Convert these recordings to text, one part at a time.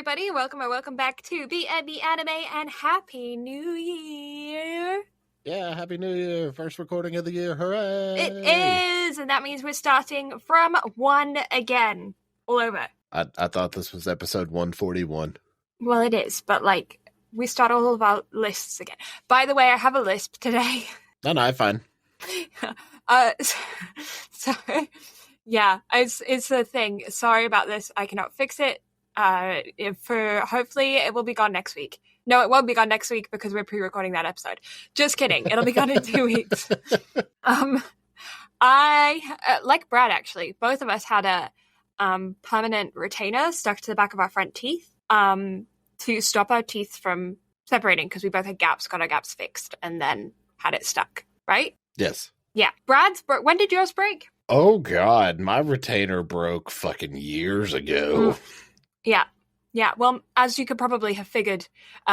everybody. Welcome or welcome back to BnB Anime and Happy New Year. Yeah, Happy New Year. First recording of the year. Hooray! It is, and that means we're starting from 1 again. All over. I thought this was episode 141. Well, it is, but we start all of our lists again. By the way, I have a lisp today. No, fine. So, yeah, it's a thing. Sorry about this. I cannot fix it. Hopefully it will be gone next week. No, it won't be gone next week because we're pre-recording that episode. Just kidding. It'll be gone in 2 weeks. I like Brad, actually. Both of us had a permanent retainer stuck to the back of our front teeth to stop our teeth from separating because we both had gaps, got our gaps fixed, and then had it stuck. Right? Yes. Yeah. When did yours break? Oh God, my retainer broke fucking years ago. Yeah. Well, as you could probably have figured,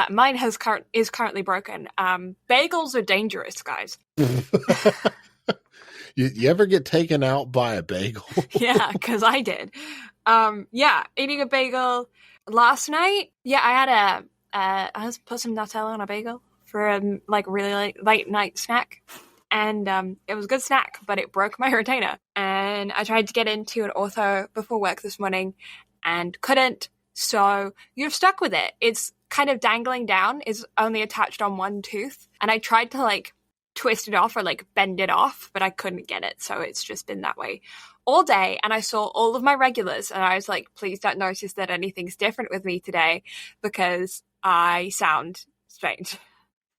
mine is currently broken. Bagels are dangerous, guys. You ever get taken out by a bagel? Yeah, because I did. Eating a bagel last night. Yeah, I put some Nutella on a bagel for a really late night snack. And it was a good snack, but it broke my retainer. And I tried to get into an ortho before work this morning and couldn't. So you're stuck with it. It's kind of dangling down, is only attached on one tooth. And I tried to twist it off or bend it off, but I couldn't get it. So it's just been that way all day. And I saw all of my regulars and I was like, please don't notice that anything's different with me today because I sound strange.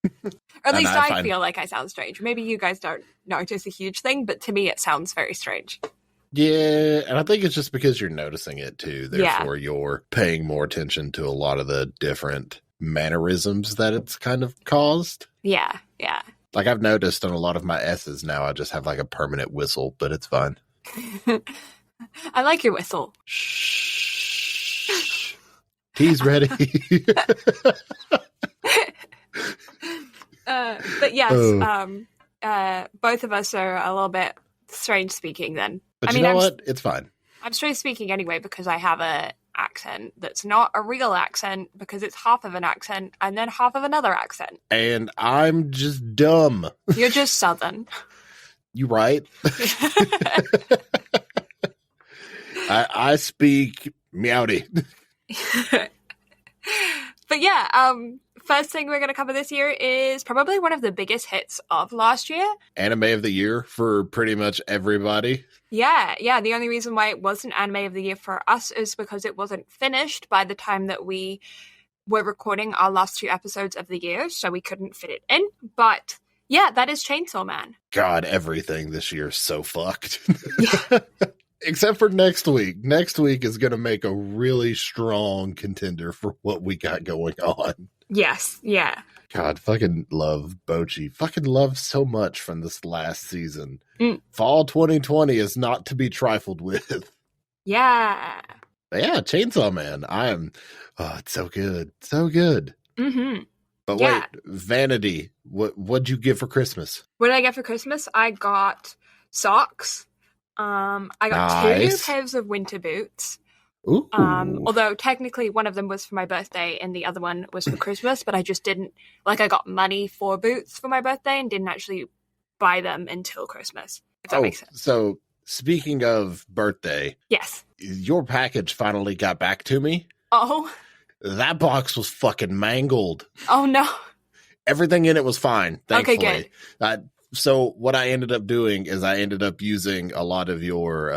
Or at least I feel like I sound strange. Maybe you guys don't notice a huge thing, but to me it sounds very strange. Yeah, and I think it's just because you're noticing it too. Therefore, you're paying more attention to a lot of the different mannerisms that it's kind of caused. Yeah. Like I've noticed on a lot of my S's now, I just have a permanent whistle, but it's fine. I like your whistle. Shh. Tea's ready. But yes, both of us are a little bit strange speaking then. But you know what? It's fine. I'm strange speaking anyway because I have a accent that's not a real accent because it's half of an accent and then half of another accent. And I'm just dumb. You're just Southern. You right? I speak meowdy. But yeah, first thing we're going to cover this year is probably one of the biggest hits of last year. Anime of the year for pretty much everybody. Yeah. The only reason why it wasn't Anime of the Year for us is because it wasn't finished by the time that we were recording our last 2 episodes of the year, so we couldn't fit it in. But yeah, that is Chainsaw Man. God, everything this year is so fucked. Yeah. Except for next week. Next week is going to make a really strong contender for what we got going on. Yes, yeah. God, fucking love Bocchi. Fucking love so much from this last season. Fall 2020 is not to be trifled with. Yeah. But yeah, Chainsaw Man. It's so good. So good. Mm-hmm. But wait, Vanity, what'd you get for Christmas? What did I get for Christmas? I got socks. I got 2 pairs of winter boots. Ooh. Although technically one of them was for my birthday and the other one was for Christmas, but I just didn't, I got money for boots for my birthday and didn't actually buy them until Christmas, if that makes sense. So speaking of birthday. Yes. Your package finally got back to me. Oh. That box was fucking mangled. Oh no. Everything in it was fine, thankfully. Okay, good. So what I ended up doing is I ended up using a lot of your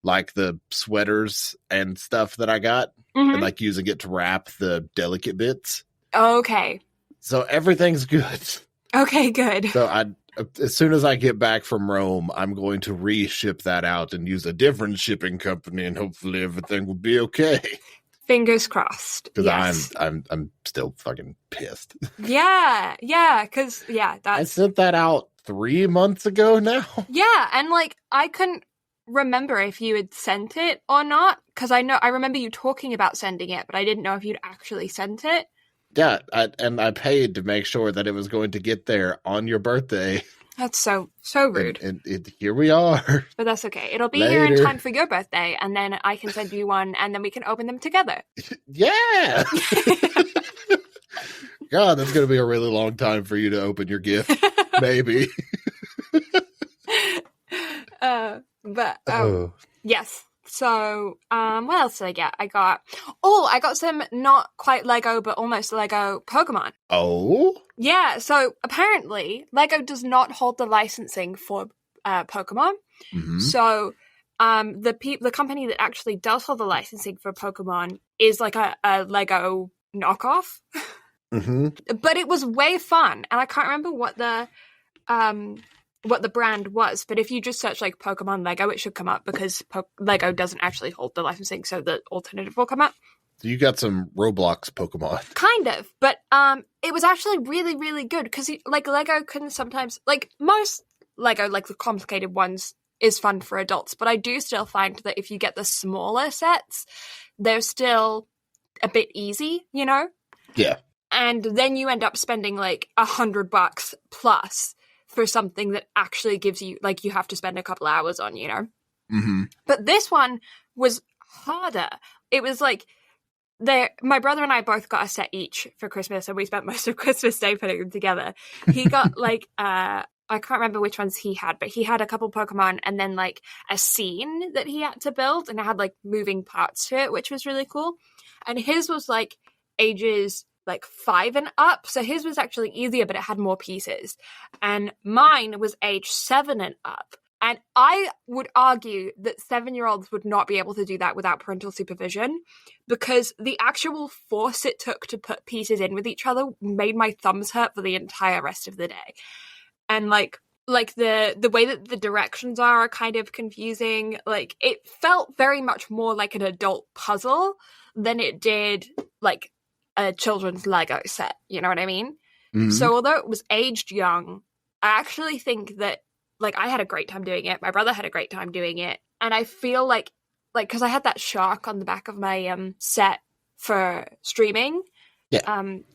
the sweaters and stuff that I got, and using it to wrap the delicate bits. Okay. So everything's good. Okay, good. So as soon as I get back from Rome, I'm going to re-ship that out and use a different shipping company, and hopefully everything will be okay. Fingers crossed. Because yes. I'm still fucking pissed. Yeah, because I sent that out 3 months ago now. Yeah, and I couldn't remember if you had sent it or not, because I remember you talking about sending it, but I didn't know if you'd actually sent it. Yeah, I paid to make sure that it was going to get there on your birthday. That's so rude. And here we are. But that's okay. It'll be Later. here in time for your birthday, and then I can send you one, and then we can open them together. Yeah. God, that's going to be a really long time for you to open your gift. Maybe. Yes. So, what else did I get? I got some not quite Lego, but almost Lego Pokemon. Oh? Yeah, so apparently Lego does not hold the licensing for Pokemon. Mm-hmm. So, the company that actually does hold the licensing for Pokemon is like a Lego knockoff. Mm-hmm. But it was way fun, and I can't remember what the brand was, but if you just search like Pokemon Lego, it should come up because Lego doesn't actually hold the licensing, so the alternative will come up. So you got some Roblox Pokemon. Kind of, but it was actually really, really good because like Lego can sometimes, like most Lego, like the complicated ones, is fun for adults, but I do still find that if you get the smaller sets, they're still a bit easy, you know? Yeah. And then you end up spending like $100 plus for something that actually gives you, like, you have to spend a couple hours on, you know? Mm-hmm. But this one was harder. It was like, my brother and I both got a set each for Christmas, and we spent most of Christmas Day putting them together. He got like, I can't remember which ones he had, but he had a couple Pokemon and then like a scene that he had to build, and it had like moving parts to it, which was really cool. And his was like ages like 5 and up, so his was actually easier, but it had more pieces. And mine was age 7 and up, and I would argue that 7-year-olds would not be able to do that without parental supervision, because the actual force it took to put pieces in with each other made my thumbs hurt for the entire rest of the day. And like the way that the directions are kind of confusing. Like, it felt very much more like an adult puzzle than it did like a children's Lego set, you know what I mean? Mm-hmm. So although it was aged young, I actually think that, like, I had a great time doing it. My brother had a great time doing it. And I feel like, because I had that shark on the back of my set for streaming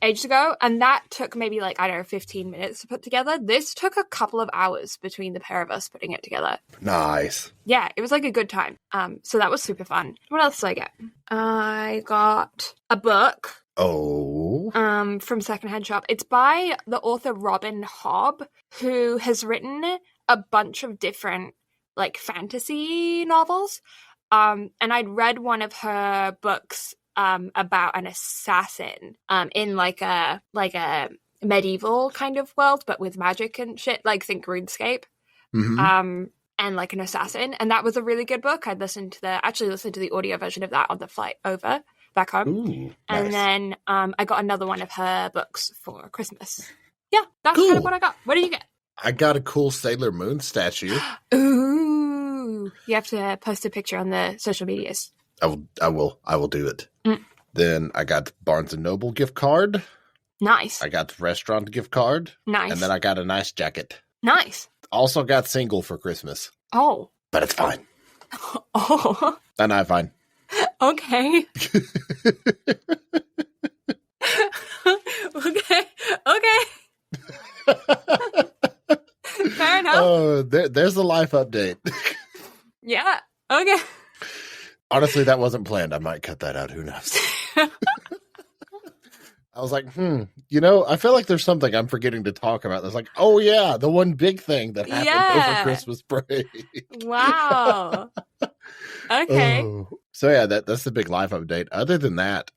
ages ago, and that took maybe, like, I don't know, 15 minutes to put together. This took a couple of hours between the pair of us putting it together. Nice. Yeah, it was, like, a good time. So that was super fun. What else did I get? I got a book. Oh. From Secondhand Shop. It's by the author Robin Hobb, who has written a bunch of different, like, fantasy novels. And I'd read one of her books about an assassin in like a medieval kind of world, but with magic and shit, like think RuneScape. Mm-hmm. And like an assassin, and that was a really good book. I'd listened to the audio version of that on the flight over back home. Ooh, and nice. then I got another one of her books for Christmas. Yeah, that's kind of what I got. What did you get? I got a cool Sailor Moon statue. Ooh, you have to post a picture on the social medias. I will do it. Then I got the Barnes & Noble gift card. Nice. I got the restaurant gift card. Nice. And then I got a nice jacket. Nice. Also got single for Christmas. Oh. But it's fine. Oh. And I'm fine. Okay. Okay. Fair enough. Oh, there's the life update. Yeah. Okay. Honestly, that wasn't planned. I might cut that out. Who knows? I was like, I feel like there's something I'm forgetting to talk about. It's like, oh yeah, the one big thing that happened over Christmas break. Wow. Okay. Oh. So yeah, that's the big life update. Other than that,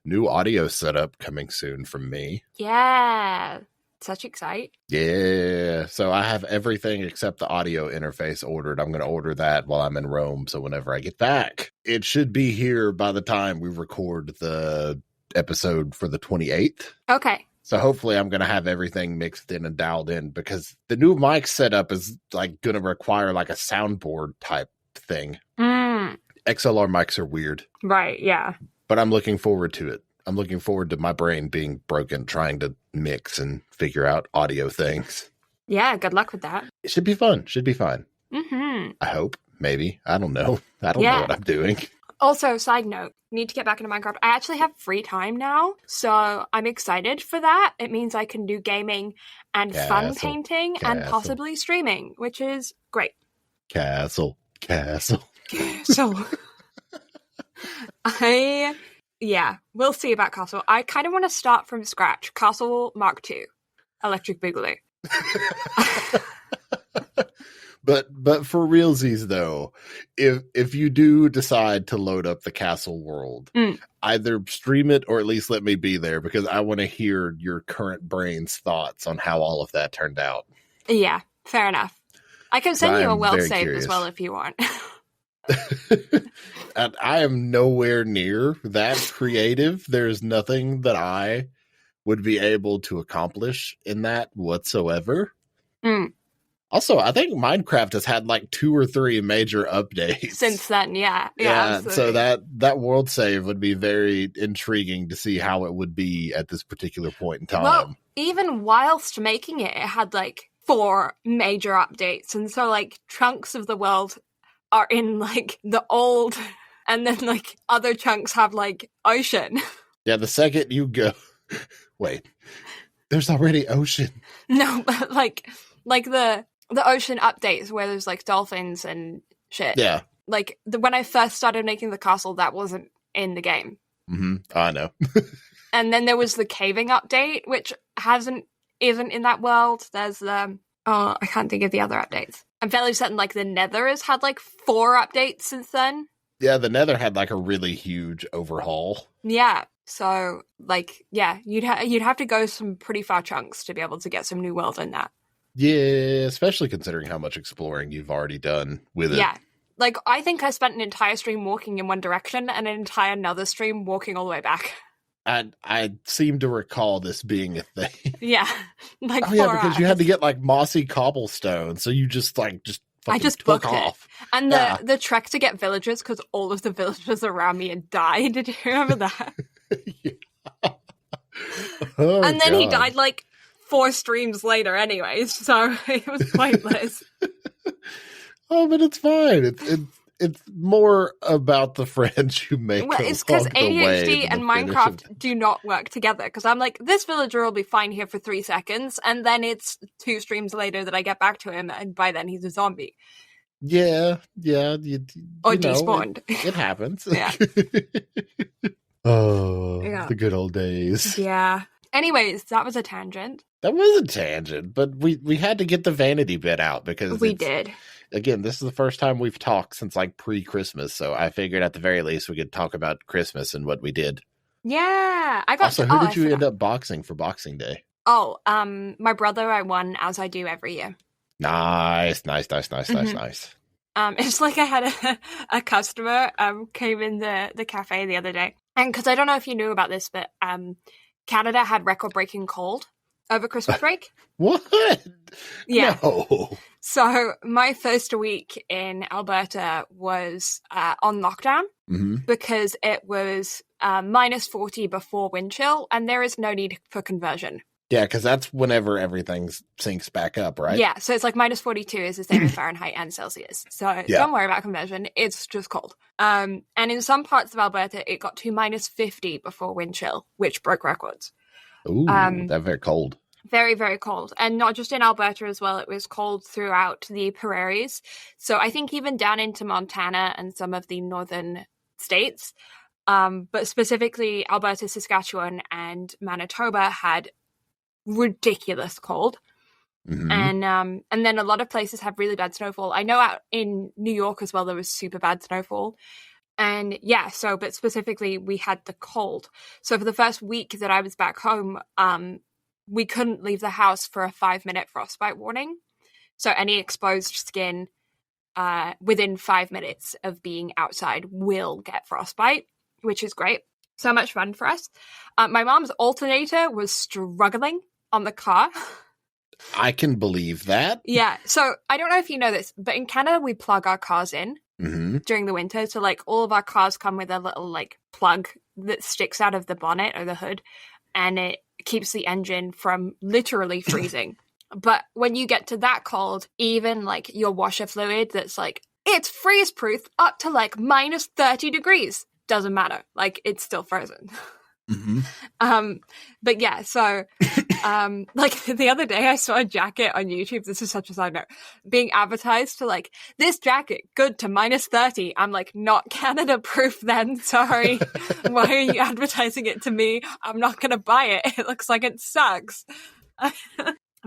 new audio setup coming soon from me. Yeah. Such excite. Yeah. So I have everything except the audio interface ordered. I'm going to order that while I'm in Rome. So whenever I get back, it should be here by the time we record the episode for the 28th. Okay. So hopefully I'm going to have everything mixed in and dialed in, because the new mic setup is like going to require like a soundboard type thing. XLR mics are weird. Right. Yeah. But I'm looking forward to it. I'm looking forward to my brain being broken, trying to mix and figure out audio things. Yeah, good luck with that. It should be fun. Should be fun. Mm-hmm. I hope. Maybe. I don't know. I don't know what I'm doing. Also, side note, need to get back into Minecraft. I actually have free time now, so I'm excited for that. It means I can do gaming and fun Castle, painting and castle. possibly streaming, which is great. Castle. So we'll see about Castle. I kind of want to start from scratch. Castle Mark II, Electric Boogaloo. But for realsies though, if you do decide to load up the castle world, either stream it or at least let me be there, because I want to hear your current brain's thoughts on how all of that turned out. Yeah, fair enough. I can send you a well saved as well if you want. And I am nowhere near that creative. There's nothing that I would be able to accomplish in that whatsoever. Also, I think Minecraft has had like 2 or 3 major updates since then. Yeah. So that world save would be very intriguing to see how it would be at this particular point in time. Well, even whilst making it, it had like 4 major updates, and so like chunks of the world are in like the old, and then like other chunks have like ocean. Yeah, the second you go, wait, there's already ocean. No, but like the ocean updates where there's like dolphins and shit. Yeah. Like when I first started making the castle, that wasn't in the game. I know. And then there was the caving update, which isn't in that world. There's I can't think of the other updates. I'm fairly certain like the Nether has had like 4 updates since then. Yeah, the Nether had like a really huge overhaul. Yeah. So like, yeah, you'd have to go some pretty far chunks to be able to get some new world in that. Yeah, especially considering how much exploring you've already done with it. Yeah. Like, I think I spent an entire stream walking in one direction and an entire another stream walking all the way back. I seem to recall this being a thing. Yeah. Like, oh, yeah, because you had to get, like, mossy cobblestone, so you just fucking I just took booked off. It. And the trek to get villagers, because all of the villagers around me had died. Did you remember that? Yeah. Oh, and then God. he died, like, 4 streams later anyways, so it was pointless. Oh, but it's fine. It's more about the friends you make. Well, it's because ADHD and Minecraft do not work together, because I'm like, this villager will be fine here for 3 seconds, and then it's 2 streams later that I get back to him, and by then he's a zombie. Yeah. Or despawned. It happens. Yeah. The good old days. Yeah. Anyways, that was a tangent. That was a tangent, but we had to get the vanity bit out because we did. Again, this is the first time we've talked since like pre-Christmas, so I figured at the very least we could talk about Christmas and what we did. Yeah, Who did you end up boxing for Boxing Day? Oh, my brother. I won, as I do every year. Nice. It's like I had a customer came in the cafe the other day, and because I don't know if you knew about this, but Canada had record-breaking cold over Christmas break. What? Yeah. No. So my first week in Alberta was on lockdown because it was minus 40 before wind chill, and there is no need for conversion. Yeah, because that's whenever everything sinks back up, right? Yeah, so it's like minus 42 is the same in Fahrenheit and Celsius. So don't worry about conversion. It's just cold. And in some parts of Alberta, it got to minus 50 before wind chill, which broke records. Ooh, that's very cold. Very, very cold. And not just in Alberta as well. It was cold throughout the prairies. So I think even down into Montana and some of the northern states. But specifically Alberta, Saskatchewan, and Manitoba had ridiculous cold. And then a lot of places have really bad snowfall. I know out in New York as well there was super bad snowfall. And yeah, but specifically we had the cold. So for the first week that I was back home, we couldn't leave the house for a 5-minute frostbite warning. So any exposed skin within 5 minutes of being outside will get frostbite, which is great. So much fun for us. My mom's alternator was struggling on the car. I can believe that. Yeah. So I don't know if you know this, but in Canada, we plug our cars in during the winter. So like all of our cars come with a little like plug that sticks out of the bonnet or the hood, and it keeps the engine from literally freezing. But when you get to that cold, even like your washer fluid that's like, it's freeze proof up to like minus 30 degrees. Doesn't matter. Like it's still frozen. But yeah, so like the other day I saw a jacket on YouTube, this is such a side note, being advertised to like, this jacket good to -30. I'm like, not Canada proof then, sorry. Why are you advertising it to me? I'm not gonna buy it. It looks like it sucks.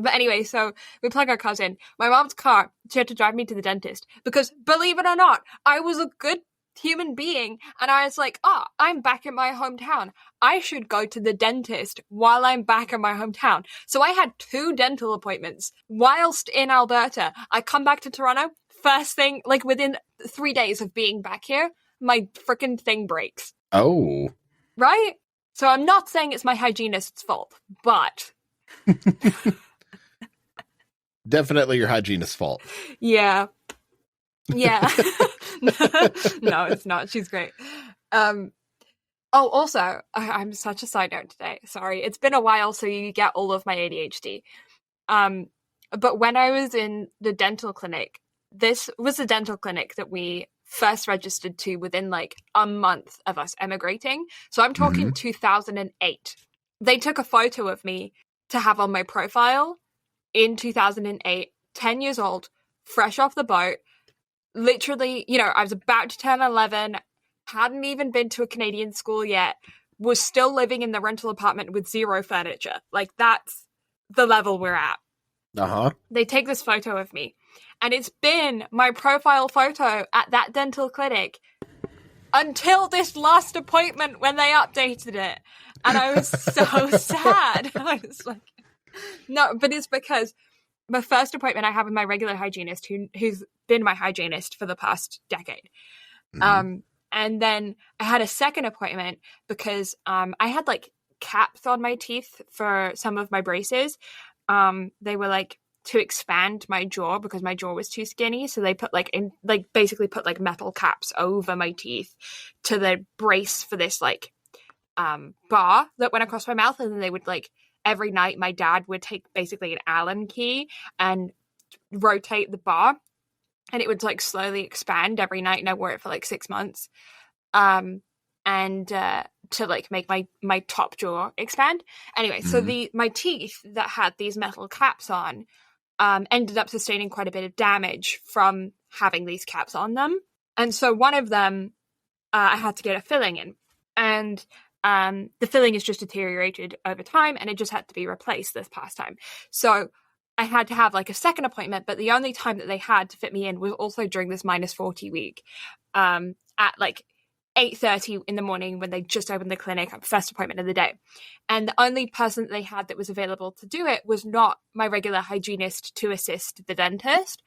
But anyway, so we plug our cars in. My mom's car, she had to drive me to the dentist because, believe it or not, I was a good human being, and I was like, I'm back in my hometown. I should go to the dentist while I'm back in my hometown. So I had 2 dental appointments whilst in Alberta. I come back to Toronto, first thing, like within 3 days of being back here, my freaking thing breaks. Oh. Right? So I'm not saying it's my hygienist's fault, but... Definitely your hygienist's fault. Yeah. No, it's not. She's great. Also, I'm such a side note today. Sorry. It's been a while, so you get all of my ADHD. But when I was in the dental clinic, this was the dental clinic that we first registered to within like a month of us emigrating. So I'm talking 2008. They took a photo of me to have on my profile in 2008, 10 years old, fresh off the boat. Literally, I was about to turn 11, hadn't even been to a Canadian school yet, was still living in the rental apartment with 0 furniture. Like, that's the level we're at. Uh-huh. They take this photo of me, and it's been my profile photo at that dental clinic until this last appointment when they updated it. And I was so sad. I was like, no, but it's because my first appointment I have with my regular hygienist, who's been my hygienist for the past decade. And then I had a second appointment because I had like caps on my teeth for some of my braces. They were like to expand my jaw because my jaw was too skinny. So they put basically put like metal caps over my teeth to the brace for this like bar that went across my mouth. And then they would like, every night my dad would take basically an Allen key and rotate the bar, and it would like slowly expand every night, and I wore it for like 6 months. To like make my top jaw expand. Anyway, so my teeth that had these metal caps on ended up sustaining quite a bit of damage from having these caps on them. And so one of them, I had to get a filling in. And the filling is just deteriorated over time, and it just had to be replaced this past time. So I had to have like a second appointment, but the only time that they had to fit me in was also during this -40 week at like 8:30 in the morning when they just opened the clinic, first appointment of the day. And the only person that they had that was available to do it was not my regular hygienist to assist the dentist.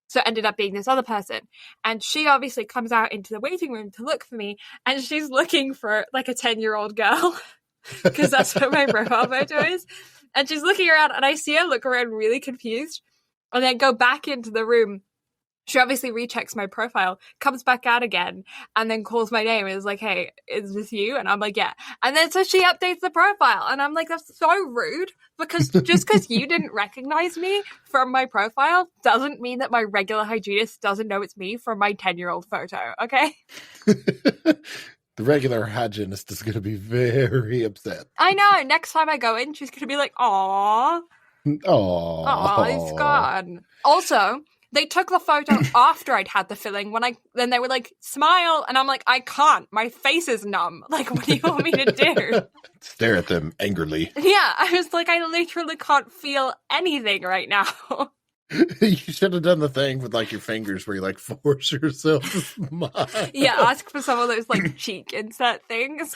So it ended up being this other person. And she obviously comes out into the waiting room to look for me, and she's looking for like a 10-year-old girl because that's what my profile photo is. And she's looking around, and I see her look around really confused and then go back into the room. She obviously rechecks my profile, comes back out again, and then calls my name and is like, hey, is this you? And I'm like, yeah. And then so she updates the profile, and I'm like, that's so rude, because just because you didn't recognize me from my profile doesn't mean that my regular hygienist doesn't know it's me from my 10-year-old photo, okay? The regular hygienist is going to be very upset. I know. Next time I go in, she's going to be like, aw. Aw, it's gone. Also, they took the photo after I'd had the filling. Then they were like, smile. And I'm like, I can't. My face is numb. Like, what do you want me to do? Stare at them angrily. Yeah, I was like, I literally can't feel anything right now. You should have done the thing with like your fingers where you like force yourself to smile. Yeah, ask for some of those like cheek insert things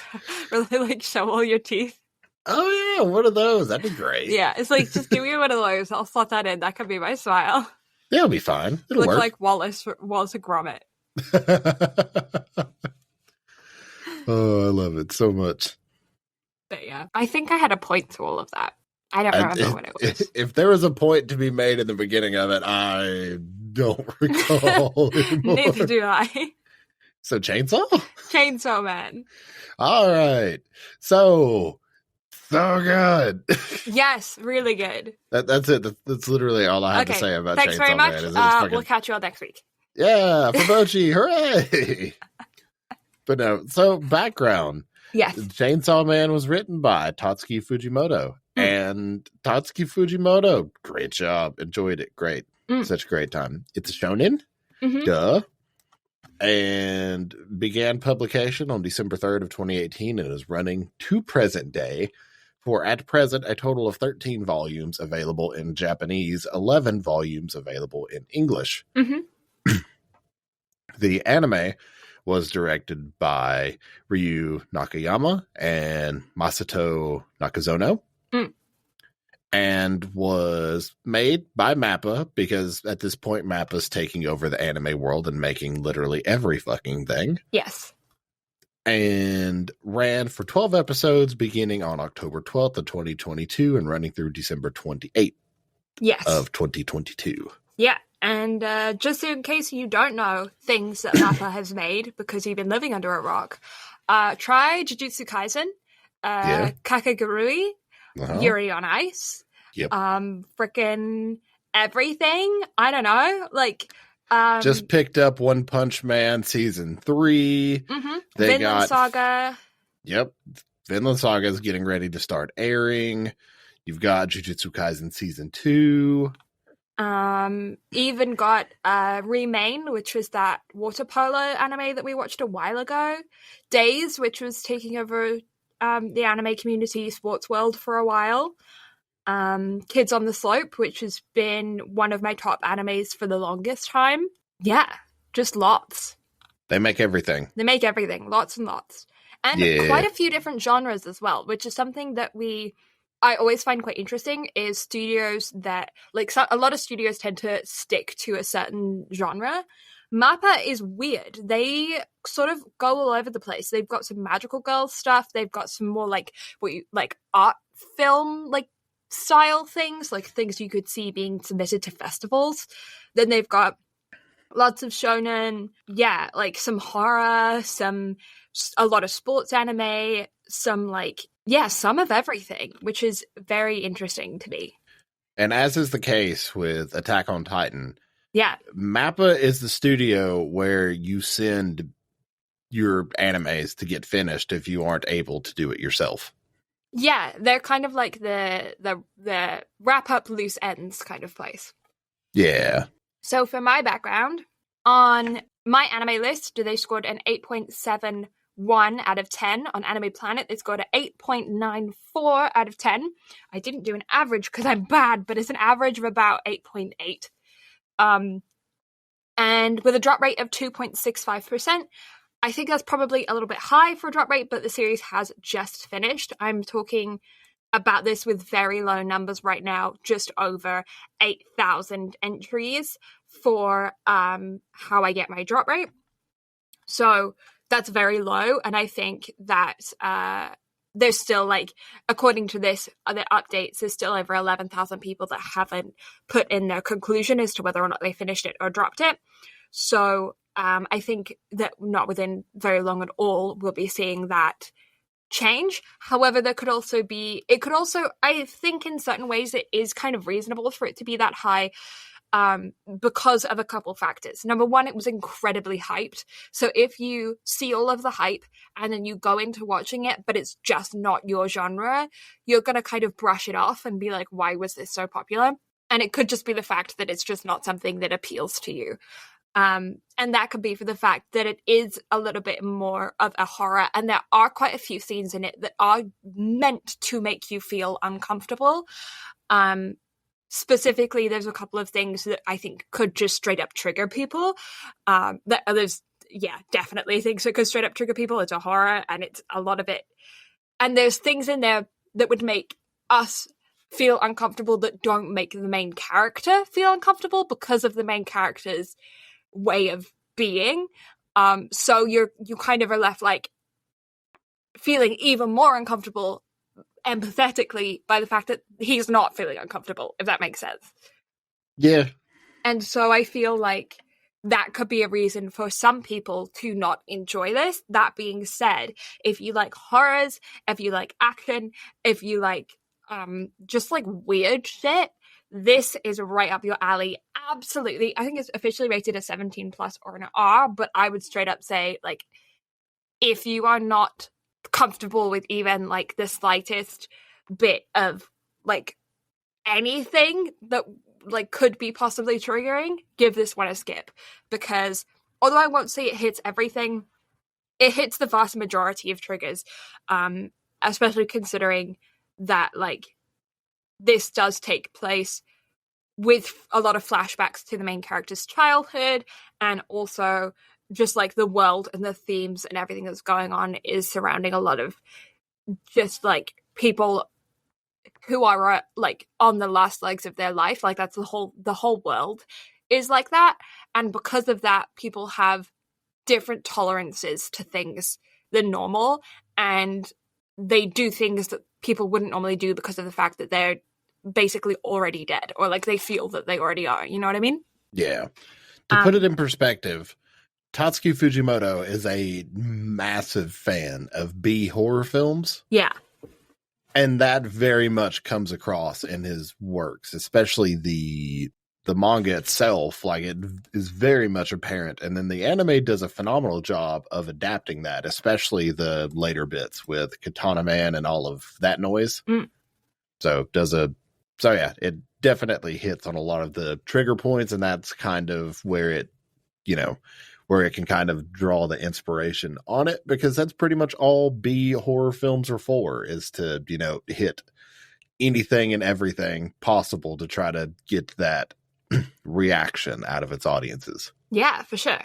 where they like show all your teeth. Oh yeah, one of those. That'd be great. Yeah, it's like, just give me one of those. I'll slot that in. That could be my smile. Yeah, it'll be fine. It'll look work. like Wallace Gromit. Oh, I love it so much. But yeah, I think I had a point to all of that. I don't remember what it was. If there was a point to be made in the beginning of it, I don't recall anymore. Neither do I. So Chainsaw? Chainsaw Man. All right. So good. Yes, really good. That's it. That's literally all I had to say about thanks Chainsaw very much. Man. We'll catch you all next week. Yeah, for Bochi, hooray! But no, so background. Yes. Chainsaw Man was written by Tatsuki Fujimoto. And Tatsuki Fujimoto, great job. Enjoyed it. Great. Such a great time. It's a shonen. Duh. And began publication on December 3rd of 2018 and is running to present day for, at present, a total of 13 volumes available in Japanese, 11 volumes available in English. The anime was directed by Ryu Nakayama and Masato Nakazono. And was made by MAPPA, because at this point MAPPA's taking over the anime world and making literally every fucking thing. Yes. And ran for 12 episodes beginning on October 12th of 2022 and running through December 28th of 2022. Yeah. And just in case you don't know things that MAPPA has made because you've been living under a rock, try Jujutsu Kaisen, Kakegurui, Yuri on Ice, frickin' everything. I don't know. Like, just picked up One Punch Man season 3. Vinland Saga. Yep. Vinland Saga is getting ready to start airing. You've got Jujutsu Kaisen season 2. Even got Remain, which was that water polo anime that we watched a while ago. Days, which was taking over the anime community sports world for a while. Kids on the Slope, which has been one of my top animes for the longest time. Yeah, just lots. They make everything. Lots and lots. And quite a few different genres as well, which is something that I always find quite interesting, is studios that, like, a lot of studios tend to stick to a certain genre. MAPPA is weird. They sort of go all over the place. They've got some magical girl stuff. They've got some more like art film like style things, like things you could see being submitted to festivals. Then they've got lots of shonen, like some horror, a lot of sports anime, some of everything, which is very interesting to me. And as is the case with Attack on Titan, MAPPA is the studio where you send your animes to get finished if you aren't able to do it yourself. Yeah, they're kind of like the wrap up loose ends kind of place. Yeah. So for my background, on my anime list, they scored an 8.71 out of 10. On Anime Planet, they scored an 8.94 out of 10. I didn't do an average because I'm bad, but it's an average of about 8.8. And with a drop rate of 2.65%, I think that's probably a little bit high for a drop rate, but the series has just finished. I'm talking about this with very low numbers right now, just over 8,000 entries for how I get my drop rate. So that's very low, and I think that there's still, like, according to this, the updates, there's still over 11,000 people that haven't put in their conclusion as to whether or not they finished it or dropped it. So I think that not within very long at all, we'll be seeing that change. However, I think in certain ways it is kind of reasonable for it to be that high because of a couple factors. Number one, it was incredibly hyped. So if you see all of the hype and then you go into watching it, but it's just not your genre, you're going to kind of brush it off and be like, why was this so popular? And it could just be the fact that it's just not something that appeals to you. And that could be for the fact that it is a little bit more of a horror, and there are quite a few scenes in it that are meant to make you feel uncomfortable. Specifically, there's a couple of things that I think could just straight up trigger people. There's definitely things that could straight up trigger people. It's a horror, and it's a lot of it. And there's things in there that would make us feel uncomfortable that don't make the main character feel uncomfortable because of the main character's way of being. So you kind of are left like feeling even more uncomfortable empathetically by the fact that he's not feeling uncomfortable, if that makes sense. Yeah. And so I feel like that could be a reason for some people to not enjoy this. That being said, if you like horrors, if you like action, if you like just like weird shit, this is right up your alley. Absolutely. I think it's officially rated a 17 plus or an R, but I would straight up say, like, if you are not comfortable with even like the slightest bit of like anything that like could be possibly triggering, give this one a skip, because although I won't say it hits everything, it hits the vast majority of triggers, especially considering that like this does take place with a lot of flashbacks to the main character's childhood, and also just like the world and the themes and everything that's going on is surrounding a lot of just like people who are like on the last legs of their life. Like that's the whole world is like that, and because of that, people have different tolerances to things than normal, and they do things that people wouldn't normally do because of the fact that they're basically already dead, or like they feel that they already are. You know what I mean? Yeah. To put it in perspective, Tatsuki Fujimoto is a massive fan of B horror films. Yeah. And that very much comes across in his works, especially the manga itself. Like, it is very much apparent. And then the anime does a phenomenal job of adapting that, especially the later bits with Katana Man and all of that noise. So yeah, it definitely hits on a lot of the trigger points, and that's kind of where it, where it can kind of draw the inspiration on it, because that's pretty much all B horror films are for, is to, hit anything and everything possible to try to get that reaction out of its audiences. Yeah, for sure.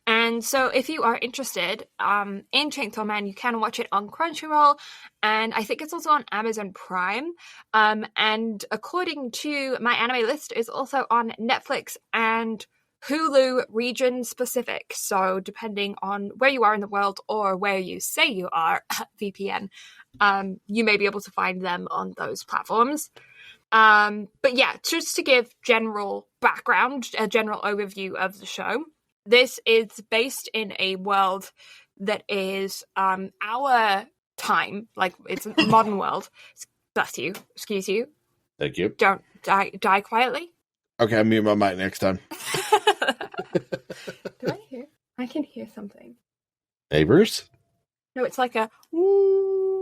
And so if you are interested in Chainsaw Man, you can watch it on Crunchyroll, and I think it's also on Amazon Prime. And according to my anime list, it's also on Netflix and Hulu region specific. So depending on where you are in the world or where you say you are, VPN, you may be able to find them on those platforms. But yeah, just to give general background, a general overview of the show. This is based in a world that is our time, like it's a modern world. Bless you. Excuse you. Thank you. Don't die quietly. Okay, I'll mute my mic next time. Do I hear? I can hear something. Neighbors? No, it's like a woo.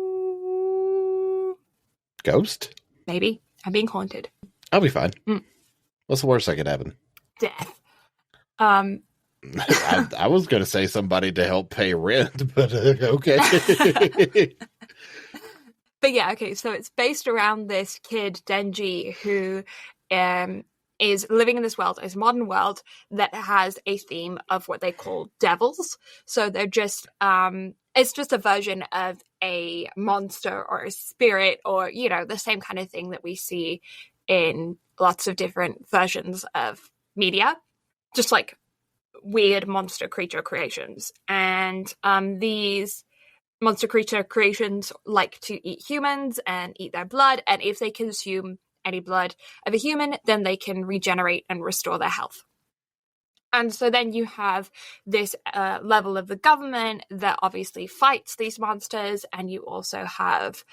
Ghost? Maybe. I'm being haunted. I'll be fine. What's the worst that could happen? Death. I was going to say somebody to help pay rent, but okay. But yeah, okay, so it's based around this kid, Denji, who is living in this world, this modern world that has a theme of what they call devils. So they're just, it's just a version of a monster or a spirit, or, the same kind of thing that we see in lots of different versions of media. Just like weird monster creature creations. And these monster creature creations like to eat humans and eat their blood, and if they consume any blood of a human, then they can regenerate and restore their health. And so then you have this level of the government that obviously fights these monsters, and you also have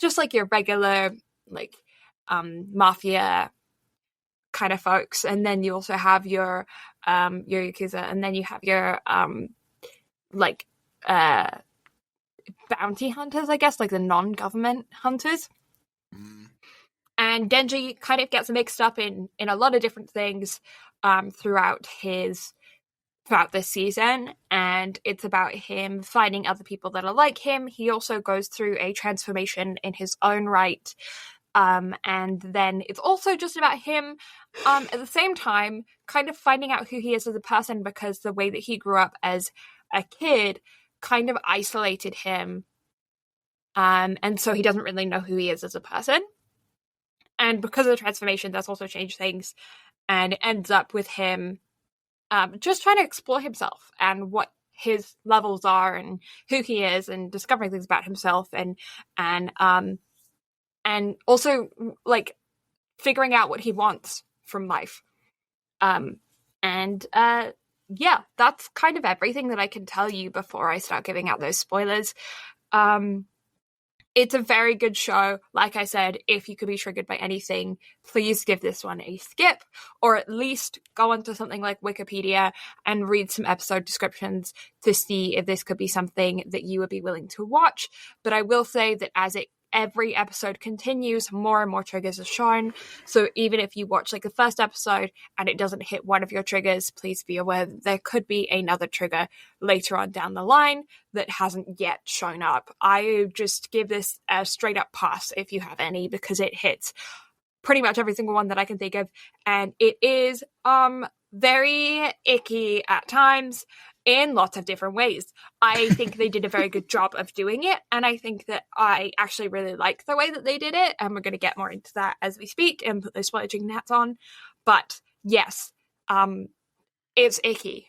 just like your regular like mafia kind of folks, and then you also have your Yakuza, and then you have your bounty hunters, I guess, like the non-government hunters. And Denji kind of gets mixed up in a lot of different things throughout this season, and it's about him finding other people that are like him. He also goes through a transformation in his own right, and then it's also just about him at the same time kind of finding out who he is as a person, because the way that he grew up as a kid kind of isolated him, and so he doesn't really know who he is as a person. And because of the transformation, that's also changed things, and it ends up with him just trying to explore himself and what his levels are and who he is, and discovering things about himself, and also like figuring out what he wants from life. Yeah, that's kind of everything that I can tell you before I start giving out those spoilers. It's a very good show. Like I said, if you could be triggered by anything, please give this one a skip, or at least go onto something like Wikipedia and read some episode descriptions to see if this could be something that you would be willing to watch. But I will say that as every episode continues, more and more triggers are shown. So even if you watch like the first episode and it doesn't hit one of your triggers, please be aware that there could be another trigger later on down the line that hasn't yet shown up. I just give this a straight up pass if you have any, because it hits pretty much every single one that I can think of, and it is very icky at times in lots of different ways. I think they did a very good job of doing it, and I think that I actually really like the way that they did it, and we're going to get more into that as we speak and put those spoiler chicken hats on. But yes, it's icky.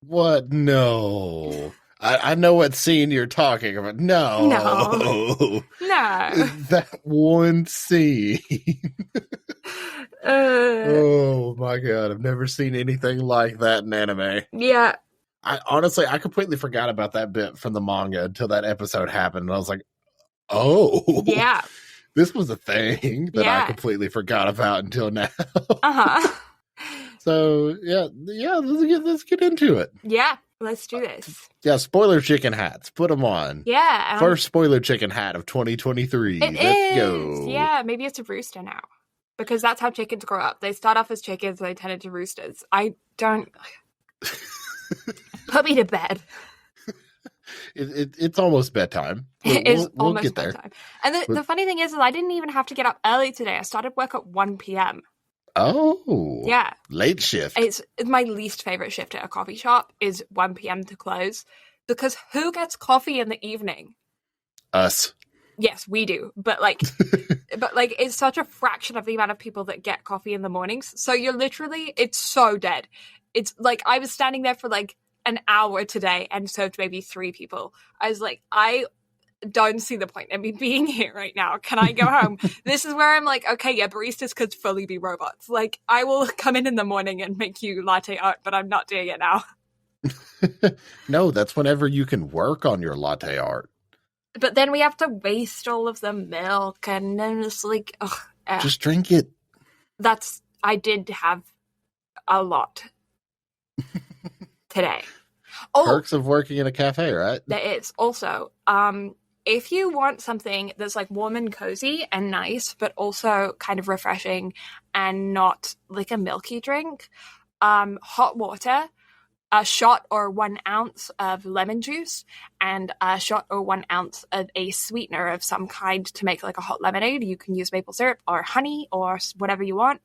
What? No. I know what scene you're talking about. No. No. That one scene. Oh my god, I've never seen anything like that in anime. Yeah. I completely forgot about that bit from the manga until that episode happened, and I was like, oh. Yeah. This was a thing that I completely forgot about until now. Uh-huh. So, let's get into it. Yeah, let's do this. Yeah, spoiler chicken hats. Put them on. Yeah. First spoiler chicken hat of 2023. Let's go. Yeah, maybe it's a rooster now. Because that's how chickens grow up. They start off as chickens and they turn into roosters. I don't... Put me to bed. It's almost bedtime. We'll almost get bedtime. And the funny thing is I didn't even have to get up early today. I started work at 1 p.m. Oh. Yeah. Late shift. It's my least favorite shift at a coffee shop is 1 p.m. to close. Because who gets coffee in the evening? Us. Yes, we do. But it's such a fraction of the amount of people that get coffee in the mornings. So it's so dead. It's like I was standing there for like an hour today and served maybe 3 people. I was like, I don't see the point in me being here right now. Can I go home? This is where I'm like, okay, yeah, baristas could fully be robots. Like, I will come in the morning and make you latte art, but I'm not doing it now. No, that's whenever you can work on your latte art. But then we have to waste all of the milk, and then it's like, ugh. Just drink it. I did have a lot today. Perks of working in a cafe, right? There is. Also, if you want something that's like warm and cozy and nice, but also kind of refreshing and not like a milky drink, hot water, a shot or 1 ounce of lemon juice, and a shot or 1 ounce of a sweetener of some kind to make like a hot lemonade. You can use maple syrup or honey or whatever you want.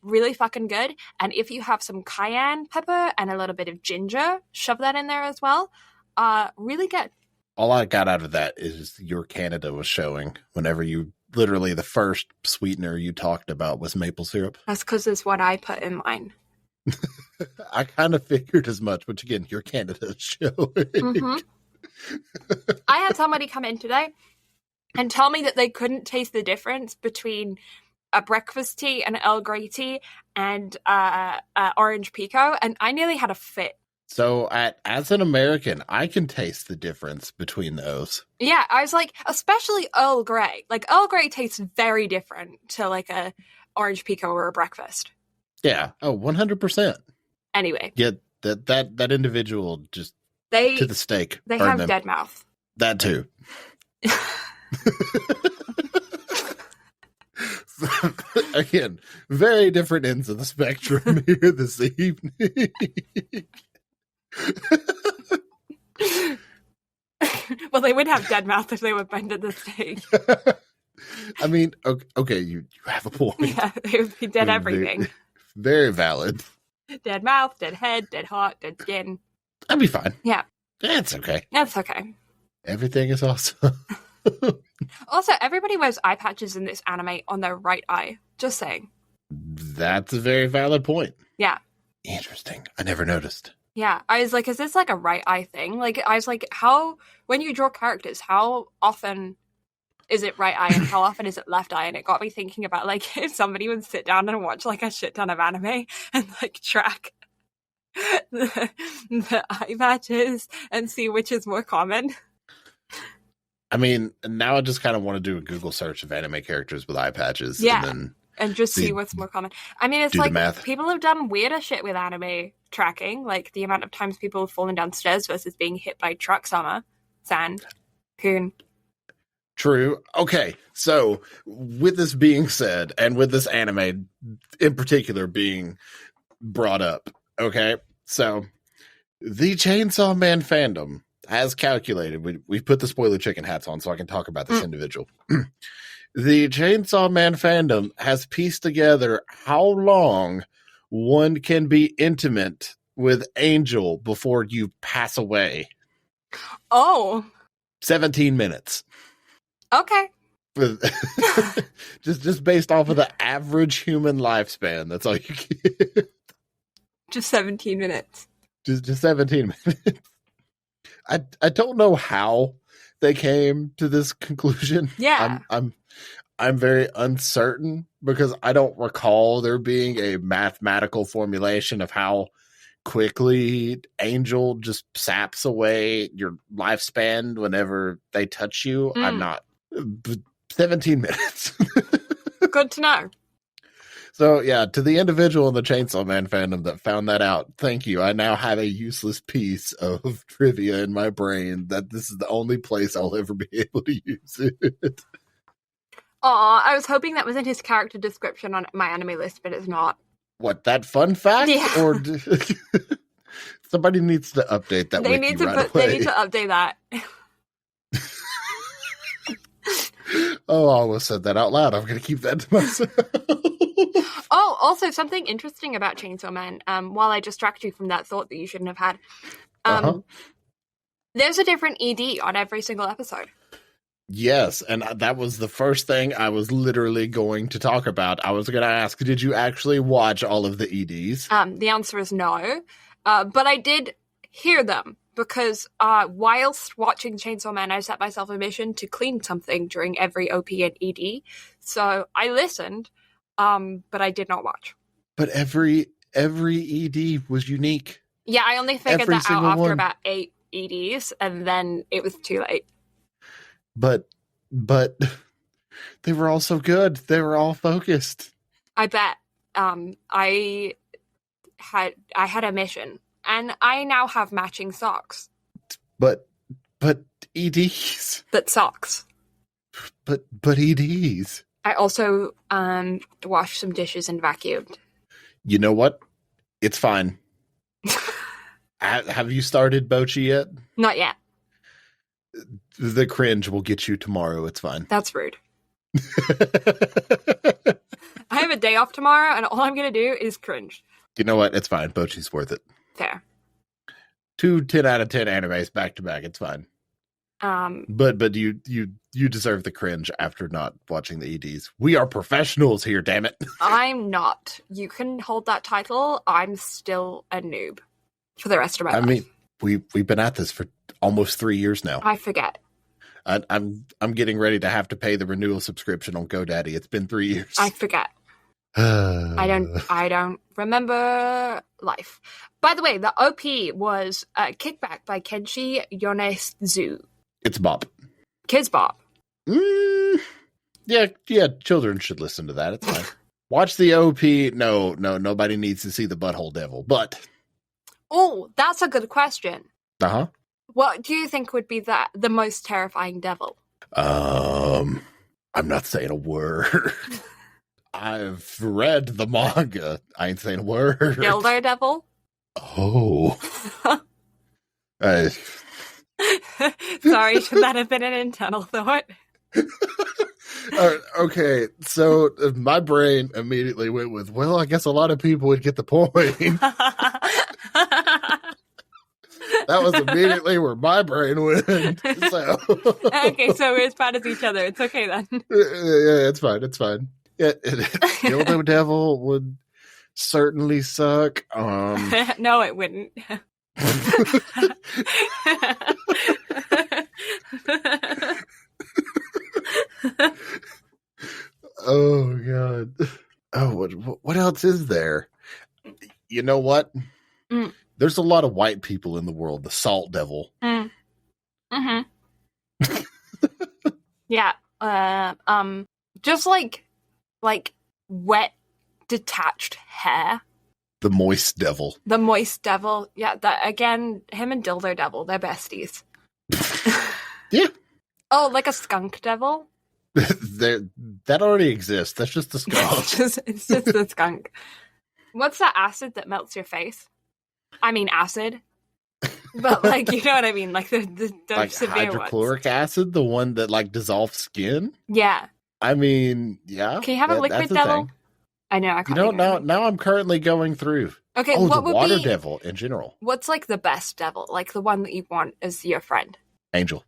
Really fucking good. And if you have some cayenne pepper and a little bit of ginger, shove that in there as well. Really good. All I got out of that is your Canada was showing whenever literally the first sweetener you talked about was maple syrup. That's because it's what I put in mine. I kind of figured as much, but again, your Canada is showing. Mm-hmm. I had somebody come in today and tell me that they couldn't taste the difference between a breakfast tea, an Earl Grey tea, and orange pico, and I nearly had a fit. So, as an American, I can taste the difference between those. Yeah, I was like, especially Earl Grey. Like, Earl Grey tastes very different to, like, a orange pico or a breakfast. Yeah. Oh, 100%. Anyway. Yeah, that individual just to the stake. They have dead mouth. That too. Again, very different ends of the spectrum here this evening. Well, they would have dead mouth if they were bent at the stake. I mean, okay, you have a point. Yeah, they would be dead everything. Very valid. Dead mouth, dead head, dead heart, dead skin. That'd be fine. Yeah. That's okay. That's okay. Everything is awesome. Also, everybody wears eye patches in this anime on their right eye. Just saying. That's a very valid point. Yeah. Interesting. I never noticed. Yeah. I was like, is this like a right eye thing? Like, I was like, when you draw characters, how often is it right eye and how often is it left eye? And it got me thinking about, like, if somebody would sit down and watch, like, a shit ton of anime and, like, track the eye patches and see which is more common. I mean, now I just kind of want to do a Google search of anime characters with eye patches. Yeah. And then just see what's more common. I mean, it's like people have done weirder shit with anime tracking, like the amount of times people have fallen downstairs versus being hit by truck summer, sand, coon. True. Okay, so with this being said, and with this anime in particular being brought up, okay, so the Chainsaw Man fandom has calculated, we put the spoiler chicken hats on so I can talk about this individual. The Chainsaw Man fandom has pieced together how long one can be intimate with Angel before you pass away. Oh. 17 minutes. Okay. just based off of the average human lifespan. That's all you get. Just 17 minutes. Just 17 minutes. I don't know how they came to this conclusion. Yeah. I'm very uncertain because I don't recall there being a mathematical formulation of how quickly Angel just saps away your lifespan whenever they touch you. I'm not 17 minutes. Good to know. So yeah, to the individual in the Chainsaw Man fandom that found that out, thank you. I now have a useless piece of trivia in my brain that this is the only place I'll ever be able to use it. Aw, I was hoping that was in his character description on my anime list, but it's not. What, that fun fact? Yeah. Or somebody needs to update that They wiki need to right away. They need to update that. Oh, I almost said that out loud. I'm going to keep that to myself. Oh, also something interesting about Chainsaw Man, while I distract you from that thought that you shouldn't have had, there's a different ED on every single episode. Yes, and that was the first thing I was literally going to talk about. I was going to ask, did you actually watch all of the EDs? The answer is no, but I did hear them because whilst watching Chainsaw Man, I set myself a mission to clean something during every OP and ED. So I listened, but I did not watch. But every ED was unique. Yeah, I only figured that out after about 8 EDs, and then it was too late. But they were all so good. They were all focused. I bet. I had a mission, and I now have matching socks. But EDs. But socks. But EDs. I also washed some dishes and vacuumed. You know what? It's fine. Have you started Bochi yet? Not yet. The cringe will get you tomorrow. It's fine. That's rude. I have a day off tomorrow, and all I'm going to do is cringe. You know what? It's fine. Bochi's worth it. Fair. 2 10 out of 10 animes back to back. It's fine. But you deserve the cringe after not watching the EDs. We are professionals here, damn it. I'm not. You can hold that title. I'm still a noob for the rest of my life. I mean, we've been at this for almost 3 years now. I forget. I'm getting ready to have to pay the renewal subscription on GoDaddy. It's been 3 years. I forget. I don't remember life. By the way, the OP was Kickback by Kenshi Yonezu. It's bop. Kids bop. Yeah, children should listen to that. It's fine. Watch the OP. No, nobody needs to see the butthole devil, but... Oh, that's a good question. Uh-huh. What do you think would be the most terrifying devil? I'm not saying a word. I've read the manga. I ain't saying a word. Dildo devil? Oh. Sorry, should that have been an internal thought? Okay, so my brain immediately went with, well, I guess a lot of people would get the point. That was immediately where my brain went. So. Okay, so we're as bad as each other. It's okay then. Yeah, it's fine. Yeah, Dildo Devil would certainly suck. No, it wouldn't. Oh god. Oh, what else is there? You know what? There's a lot of white people in the world. The Salt Devil. Mm-hmm. Yeah. Just like wet, detached hair. The moist devil. The moist devil. Yeah, that again, him and Dildo Devil, they're besties. Yeah. Oh, like a skunk devil? That already exists. That's just the skunk. It's just the skunk. What's that acid that melts your face? I mean acid. But like, you know what I mean? Like the like severe hydrochloric ones. acid, the one that like dissolves skin? Yeah. I mean, yeah. Can you have a liquid devil? Thing. I know, I can't. You know, now I'm currently going through. Okay, what what the would water be, devil in general? What's like the best devil? Like the one that you want as your friend? Angel.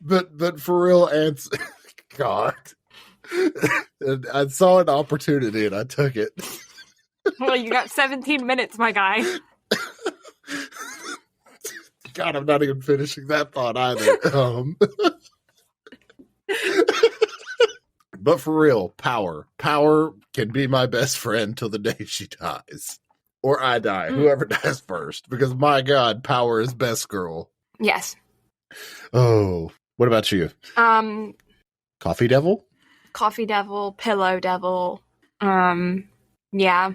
But for real, answer. God. I saw an opportunity and I took it. Well, you got 17 minutes, my guy. God, I'm not even finishing that thought either. But for real, power. Power can be my best friend till the day she dies. Or I die, whoever dies first. Because my God, power is best girl. Yes. Oh, what about you? Coffee devil? Coffee devil, pillow devil. Yeah.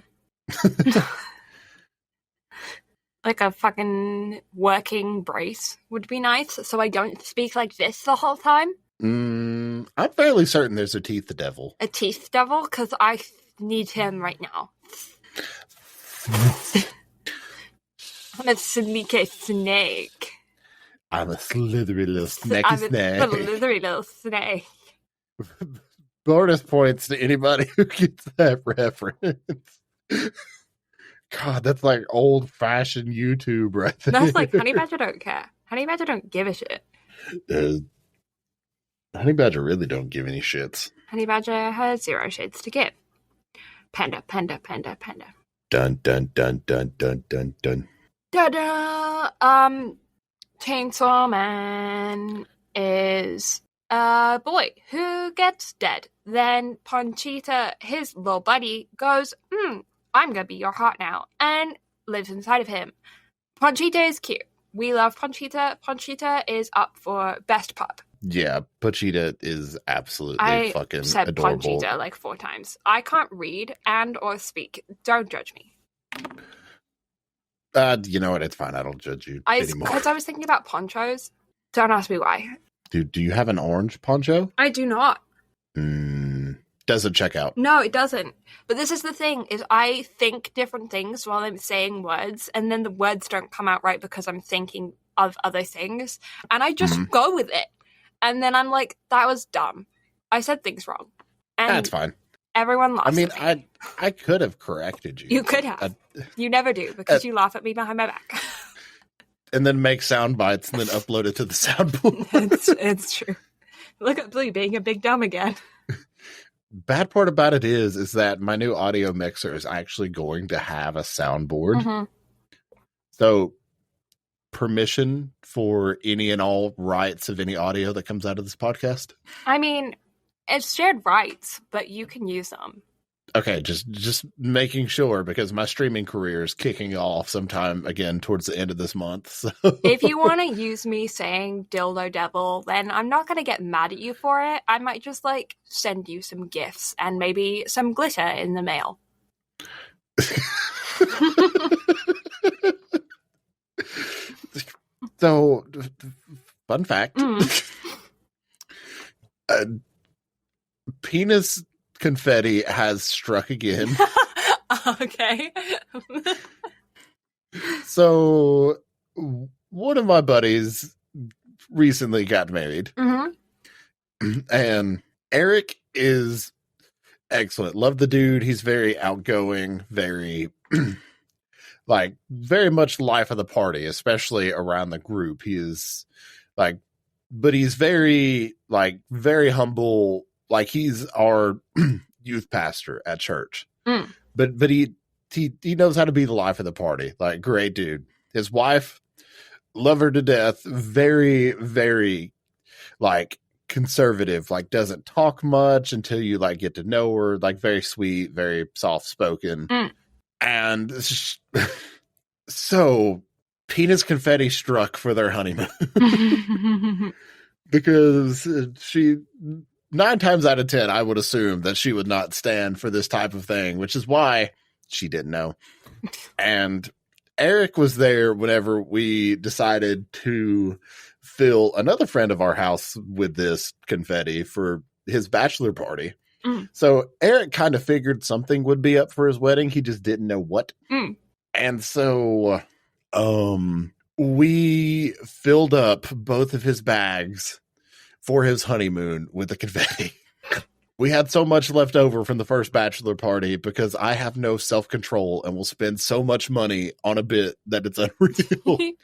Like a fucking working brace would be nice, so I don't speak like this the whole time. I'm fairly certain there's a teeth devil. A teeth devil? Because I need him right now. I'm a sneaky snake. I'm a slithery little snacky snake. I'm a slithery little snake. Bonus points to anybody who gets that reference. God, that's like old-fashioned YouTube right there. That's like Honey Badger don't care. Honey Badger don't give a shit. Honey Badger really don't give any shits. Honey Badger has 0 shits to give. Panda, panda, panda, panda. Dun, dun, dun, dun, dun, dun, dun. Da-da! Chainsaw Man is a boy who gets dead. Then Ponchita, his little buddy, goes, I'm gonna be your heart now, and lives inside of him. Ponchita is cute. We love Ponchita. Ponchita is up for best pup. Yeah, Ponchita is absolutely fucking said adorable. Ponchita like 4 times. I can't read and or speak. Don't judge me. You know what? It's fine. I don't judge you anymore. Because I was thinking about ponchos. Don't ask me why. Do you have an orange poncho? I do not. Doesn't check out. No, it doesn't. But this is the thing, is I think different things while I'm saying words, and then the words don't come out right because I'm thinking of other things, and I just go with it. And then I'm like, that was dumb. I said things wrong. And that's fine. Everyone lost. I mean, I could have corrected you. You could have. You never do, because you laugh at me behind my back. And then make sound bites and then upload it to the soundboard. It's true. Look at Blue being a big dumb again. Bad part about it is that my new audio mixer is actually going to have a soundboard. So permission for any and all rights of any audio that comes out of this podcast? I mean, it's shared rights, but you can use them. Okay, just making sure, because my streaming career is kicking off sometime again towards the end of this month. So. If you want to use me saying dildo devil, then I'm not going to get mad at you for it. I might just like send you some gifts and maybe some glitter in the mail. So, fun fact. Penis confetti has struck again. Okay. So, one of my buddies recently got married. And Eric is excellent. Love the dude. He's very outgoing, very like very much life of the party, especially around the group. He is like, but he's very humble. Like he's our youth pastor at church, but he knows how to be the life of the party. Like great dude. His wife, love her to death. Very, very like conservative, like doesn't talk much until you like get to know her, like very sweet, very soft spoken. And so penis confetti struck for their honeymoon. Because she 9 times out of 10, I would assume that she would not stand for this type of thing, which is why she didn't know. And Eric was there whenever we decided to fill another friend of our house with this confetti for his bachelor party. So Eric kind of figured something would be up for his wedding. He just didn't know what. And so we filled up both of his bags for his honeymoon with the confetti. We had so much left over from the first bachelor party because I have no self-control and will spend so much money on a bit that it's unreal.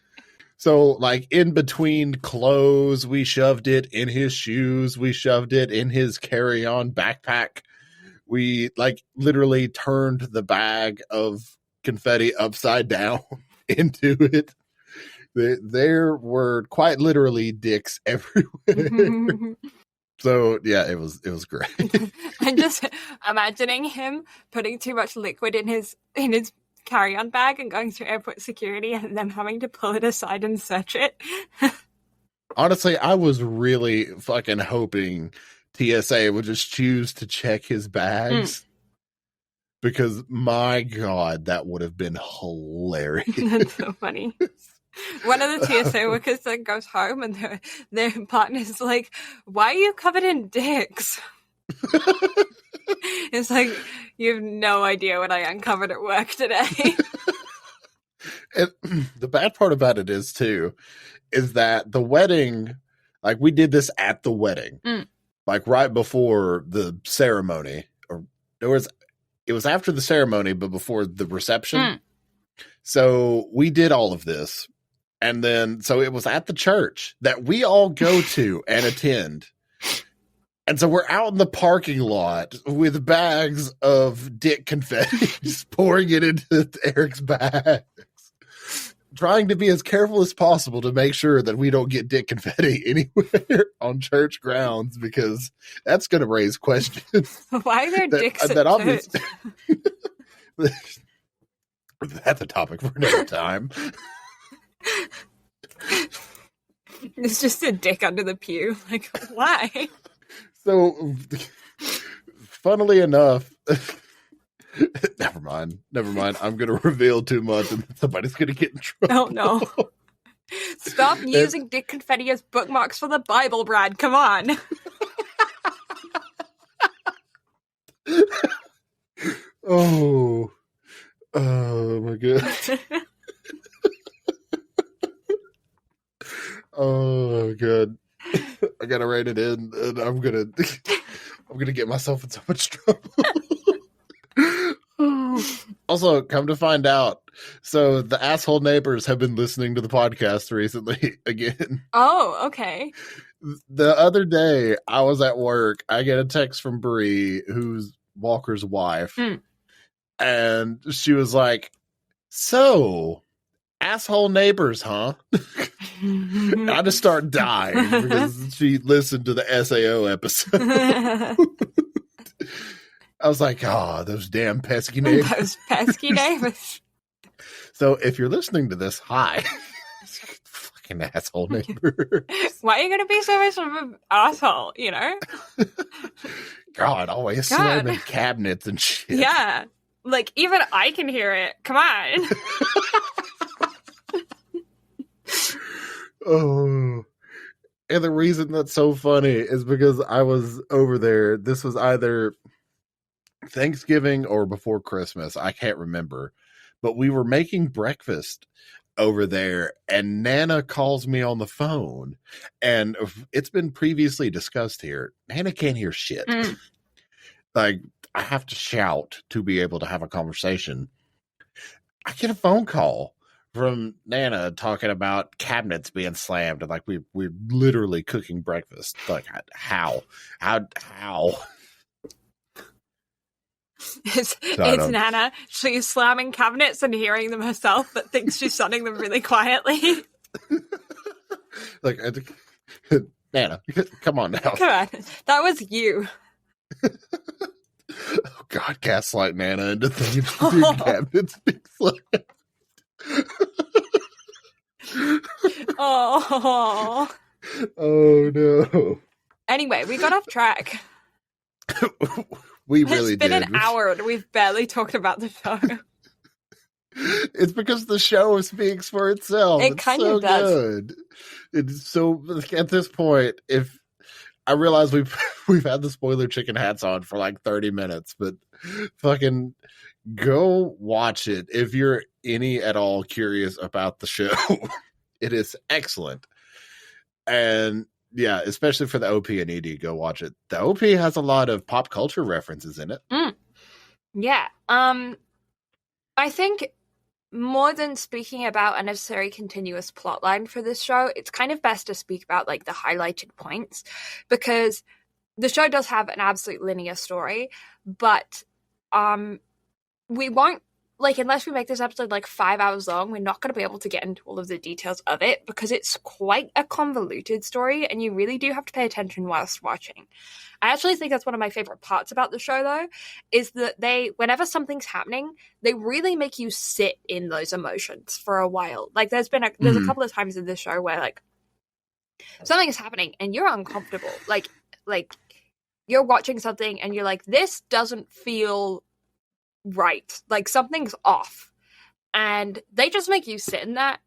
So, like, in between clothes, we shoved it in his shoes. We shoved it in his carry-on backpack. We, like, literally turned the bag of confetti upside down into it. There were quite literally dicks everywhere. So yeah, it was great. I'm just imagining him putting too much liquid in his carry-on bag and going through airport security and them having to pull it aside and search it. Honestly, I was really fucking hoping TSA would just choose to check his bags. Because my God, that would have been hilarious. That's so funny. One of the TSA workers then goes home and their partner's like, why are you covered in dicks? It's like, you have no idea what I uncovered at work today. And the bad part about it is that the wedding, like we did this at the wedding, like right before the ceremony, or it was after the ceremony, but before the reception. So we did all of this. And then, so it was at the church that we all go to and attend. And so we're out in the parking lot with bags of dick confetti, just pouring it into Eric's bags, trying to be as careful as possible to make sure that we don't get dick confetti anywhere on church grounds, because that's going to raise questions. Why are there dicks at church? That's a topic for another time. It's just a dick under the pew. Like, why? So, funnily enough, never mind. I'm going to reveal too much and somebody's going to get in trouble. Oh, no. Stop using dick confetti as bookmarks for the Bible, Brad. Come on. Oh my God. Oh God. I gotta write it in, and I'm gonna get myself in so much trouble. Also, come to find out, so the asshole neighbors have been listening to the podcast recently again. Oh, okay. The other day, I was at work. I get a text from Bree, who's Walker's wife, and she was like, "So, asshole neighbors, huh?" I just start dying because she listened to the SAO episode. I was like, "Oh, those damn pesky neighbors!" Those pesky neighbors. So, if you're listening to this, hi, fucking asshole neighbor. Why are you gonna be so much of an asshole? You know? God, always slamming cabinets and shit. Yeah, like even I can hear it. Come on. Oh, and the reason that's so funny is because I was over there. This was either Thanksgiving or before Christmas. I can't remember, but we were making breakfast over there, and Nana calls me on the phone, and it's been previously discussed here. Nana can't hear shit. Like, I have to shout to be able to have a conversation. I get a phone call from Nana talking about cabinets being slammed, and like we're literally cooking breakfast. Like, how? It's Nana. She's slamming cabinets and hearing them herself, but thinks she's shutting them really quietly. Like, Nana, come on now. Come on. That was you. Oh God, gaslight Nana into thinking the cabinet speaks like. Oh. Oh no. Anyway, we got off track. We really did. It's been an hour and we've barely talked about the show. It's because the show speaks for itself. It kind so of does. Good. It's so at this point, if I realize we've had the spoiler chicken hats on for like 30 minutes, but fucking go watch it if you're any at all curious about the show. It is excellent. And yeah, especially for the OP and ED, go watch it. The OP has a lot of pop culture references in it. Yeah. I think more than speaking about a necessary continuous plotline for this show, it's kind of best to speak about like the highlighted points, because the show does have an absolute linear story, but we won't, like, unless we make this episode like 5 hours long, we're not going to be able to get into all of the details of it because it's quite a convoluted story and you really do have to pay attention whilst watching. I actually think that's one of my favorite parts about the show, though, is that whenever something's happening, they really make you sit in those emotions for a while. Like, there's a couple of times in this show where, like, something is happening and you're uncomfortable. Like you're watching something and you're like, this doesn't feel right. Like, something's off. And they just make you sit in that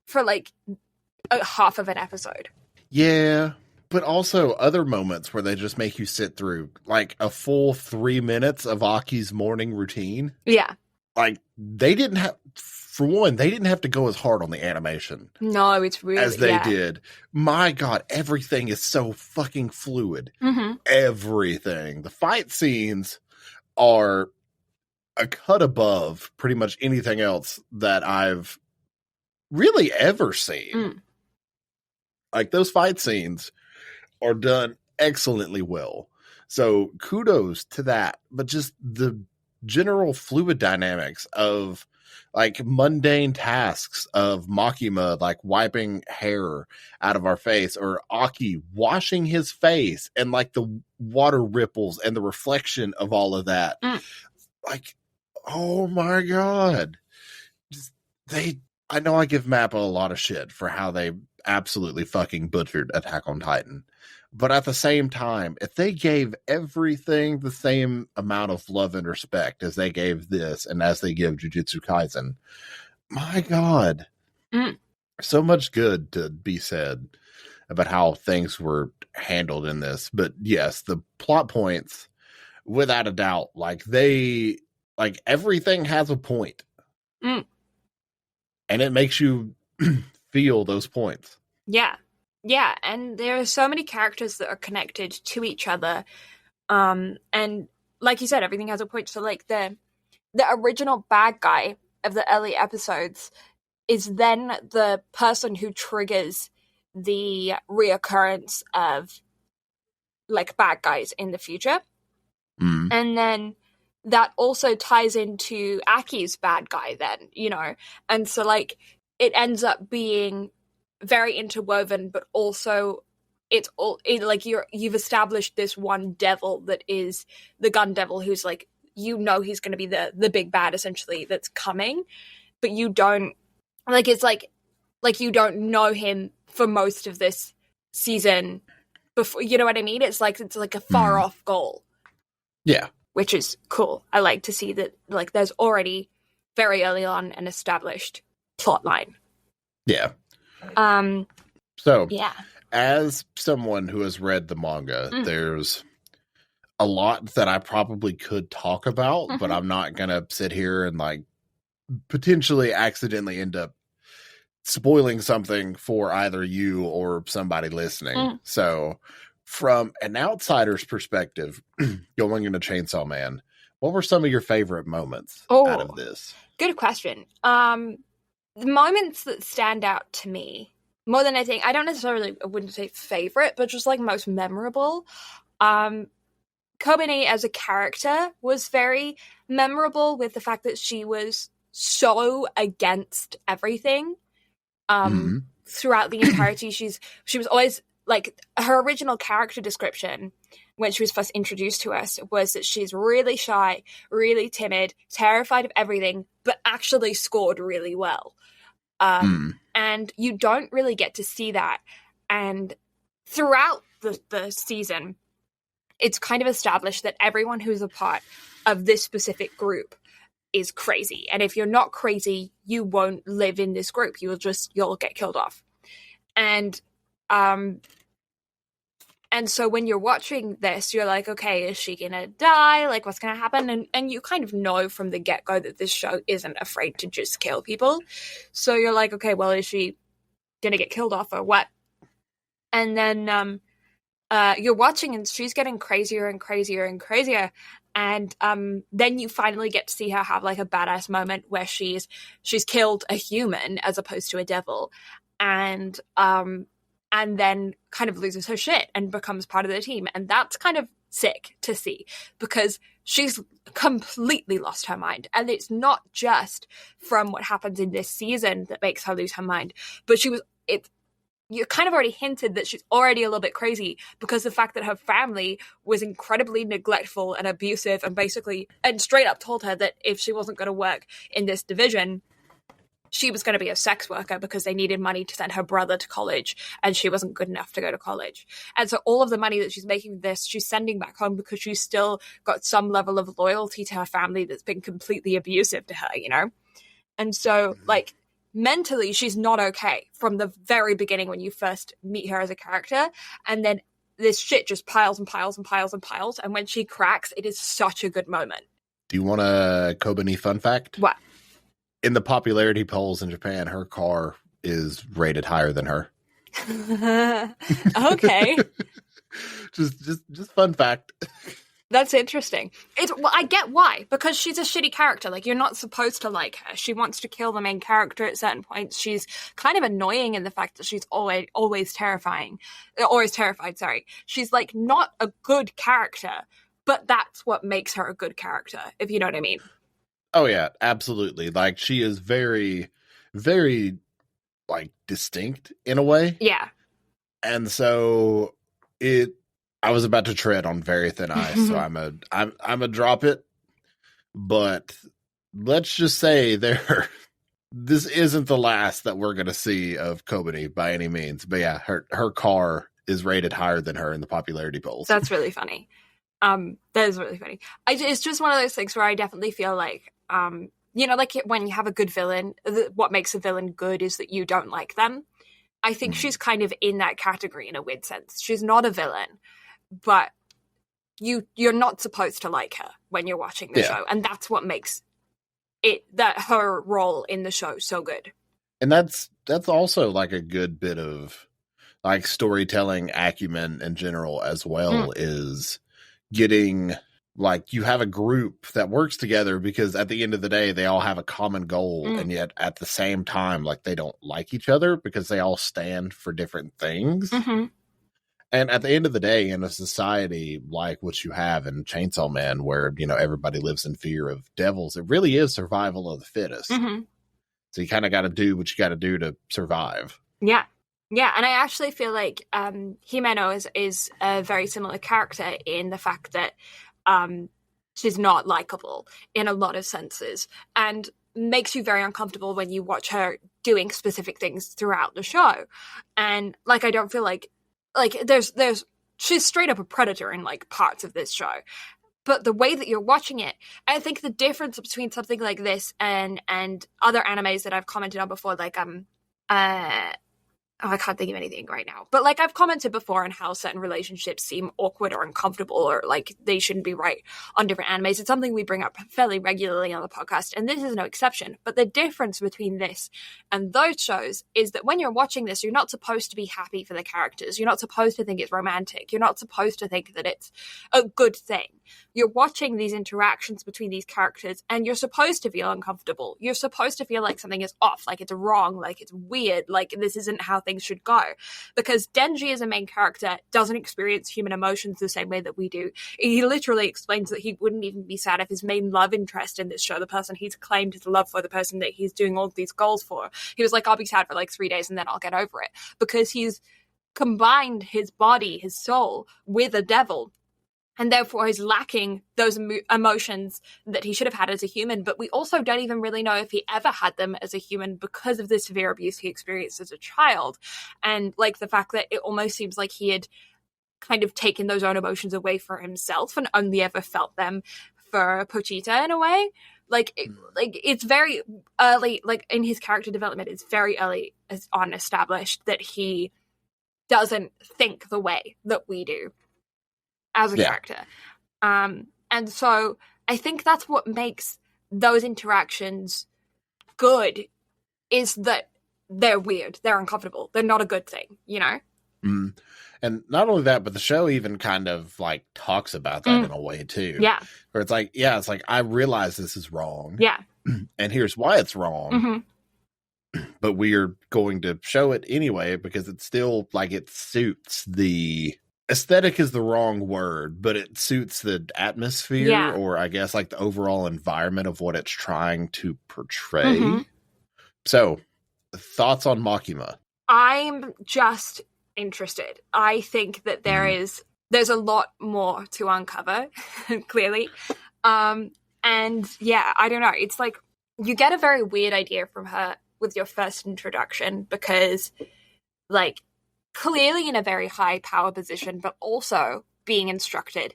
for, like, a half of an episode. Yeah. But also other moments where they just make you sit through like a full 3 minutes of Aki's morning routine. Yeah. Like, they didn't have to go as hard on the animation. No, it's really as they did. My God, everything is so fucking fluid. Mm-hmm. Everything. The fight scenes are a cut above pretty much anything else that I've really ever seen. Like, those fight scenes are done excellently well. So kudos to that. But just the general fluid dynamics of like mundane tasks of Makima, like wiping hair out of our face, or Aki washing his face, and like the water ripples and the reflection of all of that. Like, oh my God. I know I give Mappa a lot of shit for how they absolutely fucking butchered Attack on Titan. But at the same time, if they gave everything the same amount of love and respect as they gave this and as they give Jujutsu Kaisen, my God, so much good to be said about how things were handled in this. But yes, the plot points, without a doubt, like everything has a point. And it makes you feel those points. Yeah. Yeah, and there are so many characters that are connected to each other. And like you said, everything has a point. So like the original bad guy of the early episodes is then the person who triggers the reoccurrence of like bad guys in the future. And then that also ties into Aki's bad guy then, you know. And so like it ends up being very interwoven, but also you've established this one devil that is the gun devil, who's like, you know, he's going to be the big bad essentially that's coming, but you don't like, it's like you don't know him for most of this season before, you know what I mean? It's like a far off goal. Yeah. Which is cool. I like to see that like there's already very early on an established plot line. Yeah. So yeah, as someone who has read the manga, there's a lot that I probably could talk about, but I'm not going to sit here and like potentially accidentally end up spoiling something for either you or somebody listening. So from an outsider's perspective, going into Chainsaw Man, what were some of your favorite moments out of this? Good question. The moments that stand out to me, more than anything, I wouldn't say favorite, but just like most memorable. Kobeni as a character was very memorable with the fact that she was so against everything throughout the entirety. She was always like, her original character description when she was first introduced to us was that she's really shy, really timid, terrified of everything, but actually scored really well. And you don't really get to see that. And throughout the season, it's kind of established that everyone who's a part of this specific group is crazy. And if you're not crazy, you won't live in this group. You'll get killed off. And so when you're watching this, you're like, okay, is she gonna die? Like, what's gonna happen? And you kind of know from the get-go that this show isn't afraid to just kill people. So you're like, okay, well, is she gonna get killed off or what? And then you're watching and she's getting crazier and crazier and crazier. And then you finally get to see her have like a badass moment where she's killed a human as opposed to a devil. And then kind of loses her shit and becomes part of the team. And that's kind of sick to see because she's completely lost her mind. And it's not just from what happens in this season that makes her lose her mind, but you kind of already hinted that she's already a little bit crazy because the fact that her family was incredibly neglectful and abusive and straight up told her that if she wasn't going to work in this division, she was going to be a sex worker because they needed money to send her brother to college and she wasn't good enough to go to college. And so all of the money that she's making with this, she's sending back home because she's still got some level of loyalty to her family that's been completely abusive to her, you know? And so, like, mentally, she's not okay from the very beginning when you first meet her as a character. And then this shit just piles and piles and piles and piles. And when she cracks, it is such a good moment. Do you want a Kobani fun fact? What? In the popularity polls in Japan, her car is rated higher than her. Okay. just fun fact. That's interesting. Well, I get why, because she's a shitty character. Like, you're not supposed to like her. She wants to kill the main character at certain points. She's kind of annoying in the fact that she's always terrified, sorry. She's like not a good character, but that's what makes her a good character, if you know what I mean. Oh yeah, absolutely. Like, she is very, very like distinct in a way. Yeah. And so I was about to tread on very thin ice, so I'm a drop it. But let's just say this isn't the last that we're going to see of Kobani by any means. But yeah, her car is rated higher than her in the popularity polls. That's really funny. That is really funny. It's just one of those things where I definitely feel like, like when you have a good villain, what makes a villain good is that you don't like them. I think she's kind of in that category in a weird sense. She's not a villain, but you're not supposed to like her when you're watching the show, and that's what makes her role in the show so good. And that's also like a good bit of like storytelling acumen in general as well, is getting like, you have a group that works together because at the end of the day they all have a common goal, and yet at the same time, like, they don't like each other because they all stand for different things. And at the end of the day, in a society like what you have in Chainsaw Man, where, everybody lives in fear of devils, it really is survival of the fittest. So you kind of got to do what you got to do to survive. Yeah. Yeah. And I actually feel like Himeno is a very similar character in the fact that she's not likable in a lot of senses, and makes you very uncomfortable when you watch her doing specific things throughout the show. And like, I don't feel like she's straight up a predator in like parts of this show, but the way that you're watching it, I think the difference between something like this and other animes that I've commented on before, like I can't think of anything right now, but like, I've commented before on how certain relationships seem awkward or uncomfortable, or like they shouldn't be right on different animes. It's something we bring up fairly regularly on the podcast, and this is no exception. But the difference between this and those shows is that when you're watching this, you're not supposed to be happy for the characters. You're not supposed to think it's romantic. You're not supposed to think that it's a good thing. You're watching these interactions between these characters, and you're supposed to feel uncomfortable. You're supposed to feel like something is off, like it's wrong, like it's weird, like this isn't how things should go. Because Denji, as a main character, doesn't experience human emotions the same way that we do. He literally explains that he wouldn't even be sad if his main love interest in this show, the person he's claimed his love for, the person that he's doing all these goals for, he was like, I'll be sad for like 3 days and then I'll get over it. Because he's combined his body, his soul, with a devil, and therefore is lacking those emotions that he should have had as a human. But we also don't even really know if he ever had them as a human because of the severe abuse he experienced as a child. And like the fact that it almost seems like he had kind of taken those own emotions away for himself and only ever felt them for Pochita in a way. It's very early, like in his character development, it's very early on established that he doesn't think the way that we do as a character. And so I think that's what makes those interactions good, is that they're weird, they're uncomfortable, they're not a good thing, you know? Mm. And not only that, but the show even kind of like talks about that in a way too. Yeah. Where it's like, I realize this is wrong. Yeah. And here's why it's wrong. But we're going to show it anyway because it's still like it suits the aesthetic is the wrong word, but it suits the atmosphere or I guess like the overall environment of what it's trying to portray. So, thoughts on Makima? I'm just interested. I think that there's a lot more to uncover, clearly. And yeah, I don't know. It's like you get a very weird idea from her with your first introduction because, like, clearly in a very high power position, but also being instructed.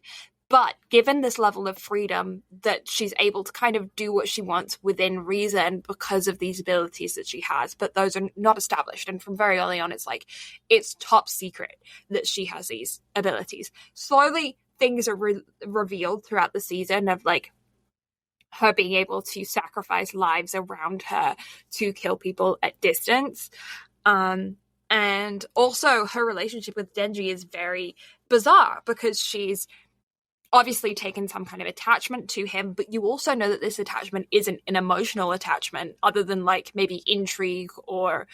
But given this level of freedom that she's able to kind of do what she wants within reason because of these abilities that she has, but those are not established. And from very early on, it's like, it's top secret that she has these abilities. Slowly, things are revealed throughout the season of like her being able to sacrifice lives around her to kill people at distance. And also her relationship with Denji is very bizarre because she's obviously taken some kind of attachment to him, but you also know that this attachment isn't an emotional attachment other than like maybe intrigue or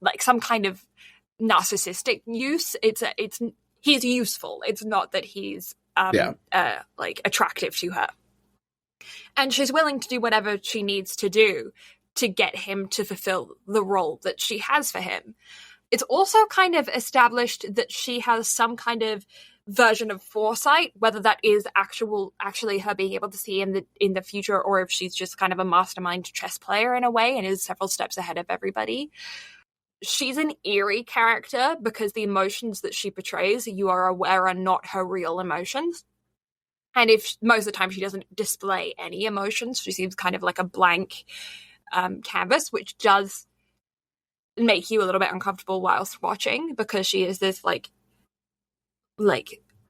like some kind of narcissistic use. He's useful. It's not that he's like attractive to her. And she's willing to do whatever she needs to do to get him to fulfill the role that she has for him. It's also kind of established that she has some kind of version of foresight, whether that is actually her being able to see in the future, or if she's just kind of a mastermind chess player in a way and is several steps ahead of everybody. She's an eerie character because the emotions that she portrays, you are aware, are not her real emotions. And if most of the time she doesn't display any emotions, she seems kind of like a blank canvas, which does make you a little bit uncomfortable whilst watching because she is this like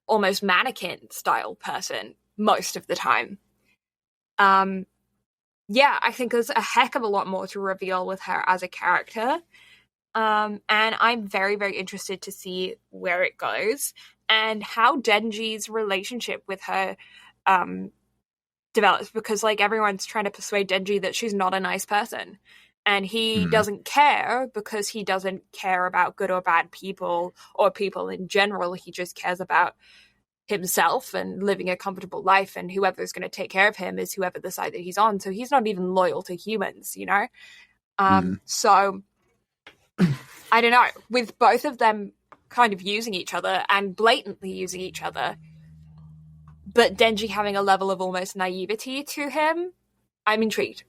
almost mannequin style person most of the time. I think there's a heck of a lot more to reveal with her as a character. And I'm very, very interested to see where it goes and how Denji's relationship with her develops, because like everyone's trying to persuade Denji that she's not a nice person. And he doesn't care because he doesn't care about good or bad people or people in general. He just cares about himself and living a comfortable life, and whoever's going to take care of him is whoever the side that he's on. So he's not even loyal to humans, you know? So I don't know. With both of them kind of using each other and blatantly using each other, but Denji having a level of almost naivety to him, I'm intrigued.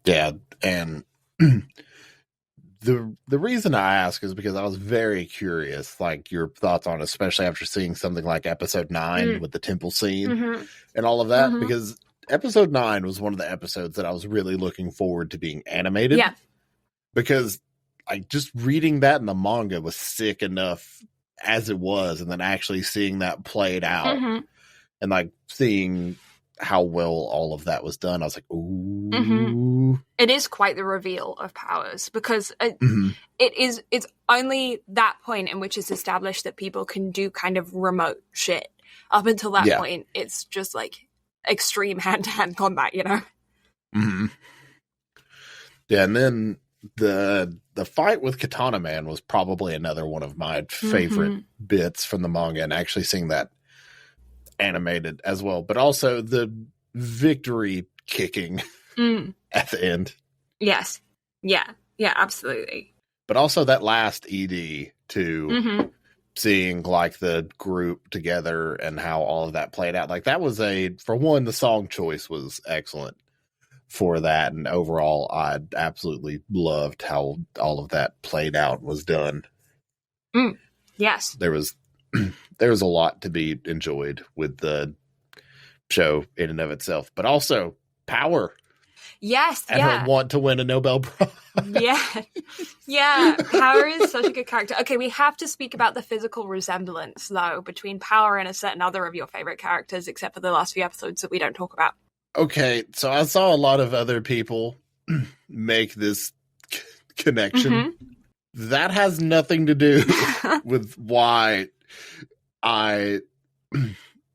Yeah, and the reason I ask is because I was very curious, like your thoughts on it, especially after seeing something like episode 9 with the temple scene and all of that, because episode 9 was one of the episodes that I was really looking forward to being animated. Yeah. Because like just reading that in the manga was sick enough as it was, and then actually seeing that played out and like seeing how well all of that was done, I was like, ooh. It is quite the reveal of powers, because it's only that point in which it's established that people can do kind of remote shit. Up until that point, it's just like extreme hand-to-hand combat, you know? Yeah, and then the fight with Katana Man was probably another one of my favorite bits from the manga, and actually seeing that animated as well, but also the victory kicking at the end. Yes. Yeah, absolutely. But also that last ED to seeing like the group together and how all of that played out. Like that was for one, the song choice was excellent for that. And overall, I absolutely loved how all of that played out and was done. Yes. There was a lot to be enjoyed with the show in and of itself, but also Power. Yes, and her want to win a Nobel Prize. Yeah. Power is such a good character. Okay, we have to speak about the physical resemblance, though, between Power and a certain other of your favorite characters, except for the last few episodes that we don't talk about. Okay, so I saw a lot of other people make this connection. That has nothing to do with why I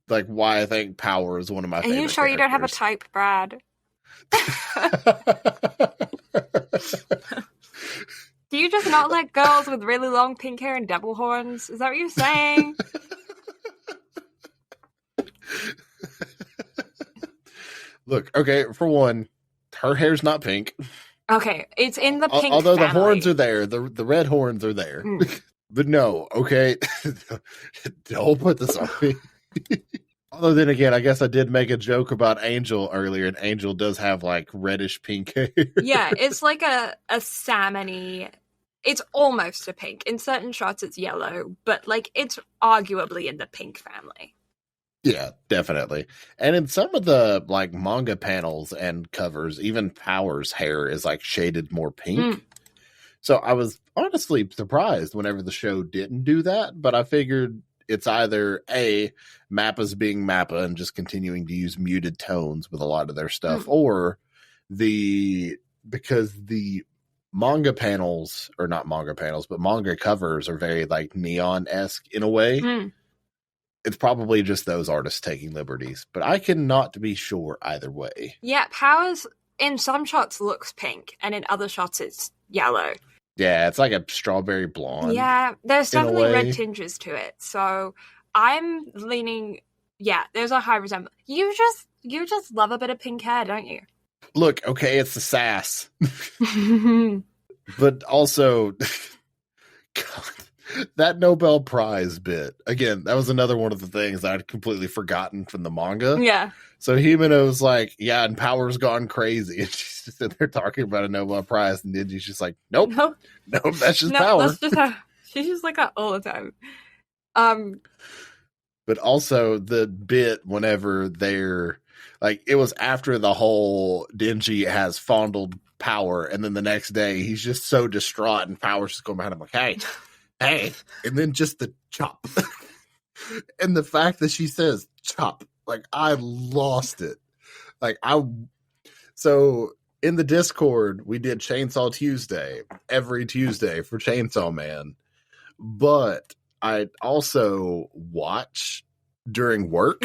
think Power is one of my favorite. Are you sure characters. You don't have a type, Brad? Do you just not like girls with really long pink hair and devil horns? Is that what you're saying? Look, okay, for one, her hair's not pink. Okay, it's in the pink although family. The horns are there. The red horns are there. But no, okay. Don't put this on me. Although then again, I guess I did make a joke about Angel earlier, and Angel does have like reddish pink hair. Yeah, it's like a salmon-y. It's almost a pink. In certain shots it's yellow, but like it's arguably in the pink family. Yeah, definitely. And in some of the like manga panels and covers, even Power's hair is like shaded more pink. So I was honestly surprised whenever the show didn't do that, but I figured it's either A, Mappa's being Mappa and just continuing to use muted tones with a lot of their stuff, or because the manga panels, or not manga panels, but manga covers are very like neon-esque in a way. It's probably just those artists taking liberties, but I cannot be sure either way. Yeah, Powers in some shots looks pink, and in other shots it's yellow. Yeah, it's like a strawberry blonde. Yeah, there's definitely red tinges to it. So I'm leaning. Yeah, there's a high resemblance. You just love a bit of pink hair, don't you? Look, okay, it's the sass, but also, God, that Nobel Prize bit again. That was another one of the things that I'd completely forgotten from the manga. Yeah. So Himeno's like, yeah, and Power's gone crazy. And she's just sitting there talking about a Nobel Prize. And Denji's just like, nope, that's just Power. That's just her. She's just like that all the time. But also the bit whenever they're, like, it was after the whole Denji has fondled Power. And then the next day, he's just so distraught. And Power's just going behind him like, hey. And then just the chop. And the fact that she says chop. Like, I lost it. So in the Discord, we did Chainsaw Tuesday every Tuesday for Chainsaw Man. But I also watch during work.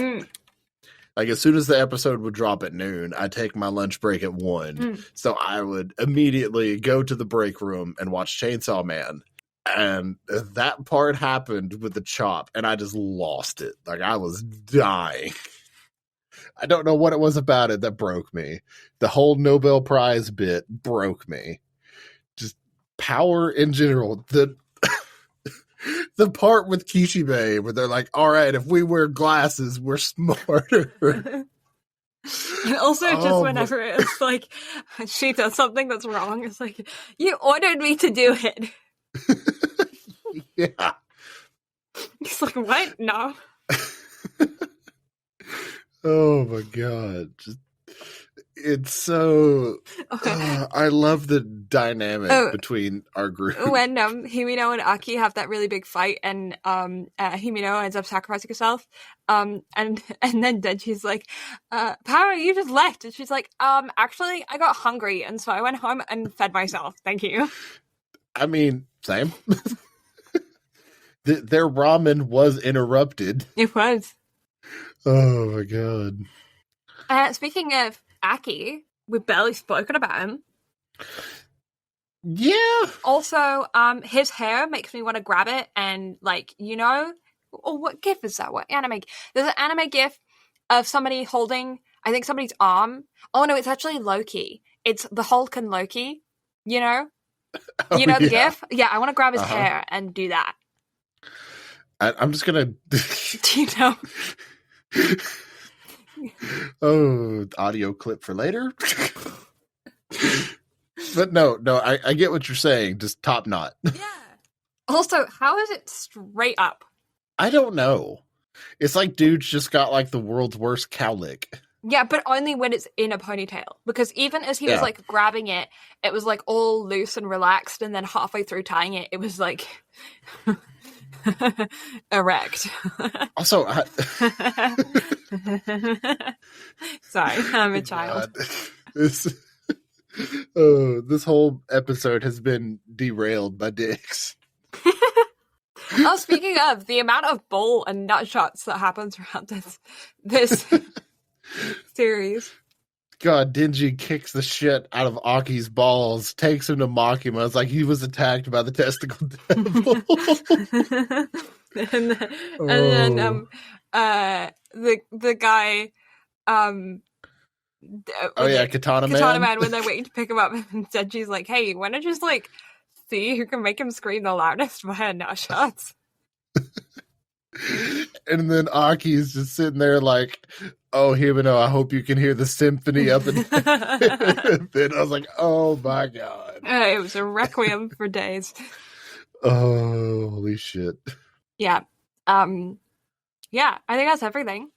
Like, as soon as the episode would drop at noon, I'd take my lunch break at 1. So I would immediately go to the break room and watch Chainsaw Man. And that part happened with the chop, and I just lost it. Like, I was dying. I don't know what it was about it that broke me. The whole Nobel Prize bit broke me. Just Power in general. The part with Kishibe where they're like, all right, if we wear glasses, we're smarter. And also just whenever it's like she does something that's wrong, it's like, you ordered me to do it. Yeah. He's like, what? No. Oh my God. It's so I love the dynamic between our group. When Himeno and Aki have that really big fight, and Himeno ends up sacrificing herself, and then Denji's like, Power, you just left. And she's like, actually I got hungry, and so I went home and fed myself. Thank you. I mean, same. Their ramen was interrupted. It was. Oh my God. Speaking of Aki, we've barely spoken about him. Yeah. Also, his hair makes me want to grab it and, like, or what gif is that? What anime? There's an anime gif of somebody holding, I think, somebody's arm. Oh no, it's actually Loki. It's the Hulk and Loki, You know the gif? Yeah, I want to grab his hair and do that. I'm just gonna. Do you know? Oh, audio clip for later. But no, I get what you're saying. Just top knot. Yeah. Also, how is it straight up? I don't know. It's like dude's just got like the world's worst cowlick. Yeah, but only when it's in a ponytail. Because even as he was like grabbing it, it was like all loose and relaxed, and then halfway through tying it, it was like erect. Also, sorry, I'm a child. This whole episode has been derailed by dicks. Oh, speaking of, the amount of bull and nut shots that happens around this series. God, Denji kicks the shit out of Aki's balls, takes him to Makima. It's like he was attacked by the testicle devil. and then the guy Katana Man, when they're waiting to pick him up, and Denji's like, hey, why don't you just like see who can make him scream the loudest via nut shots? And then Aki's just sitting there like, oh, Himeno, I hope you can hear the symphony up and then I was like, oh my god. It was a requiem for days. Oh, holy shit. Yeah. Yeah, I think that's everything.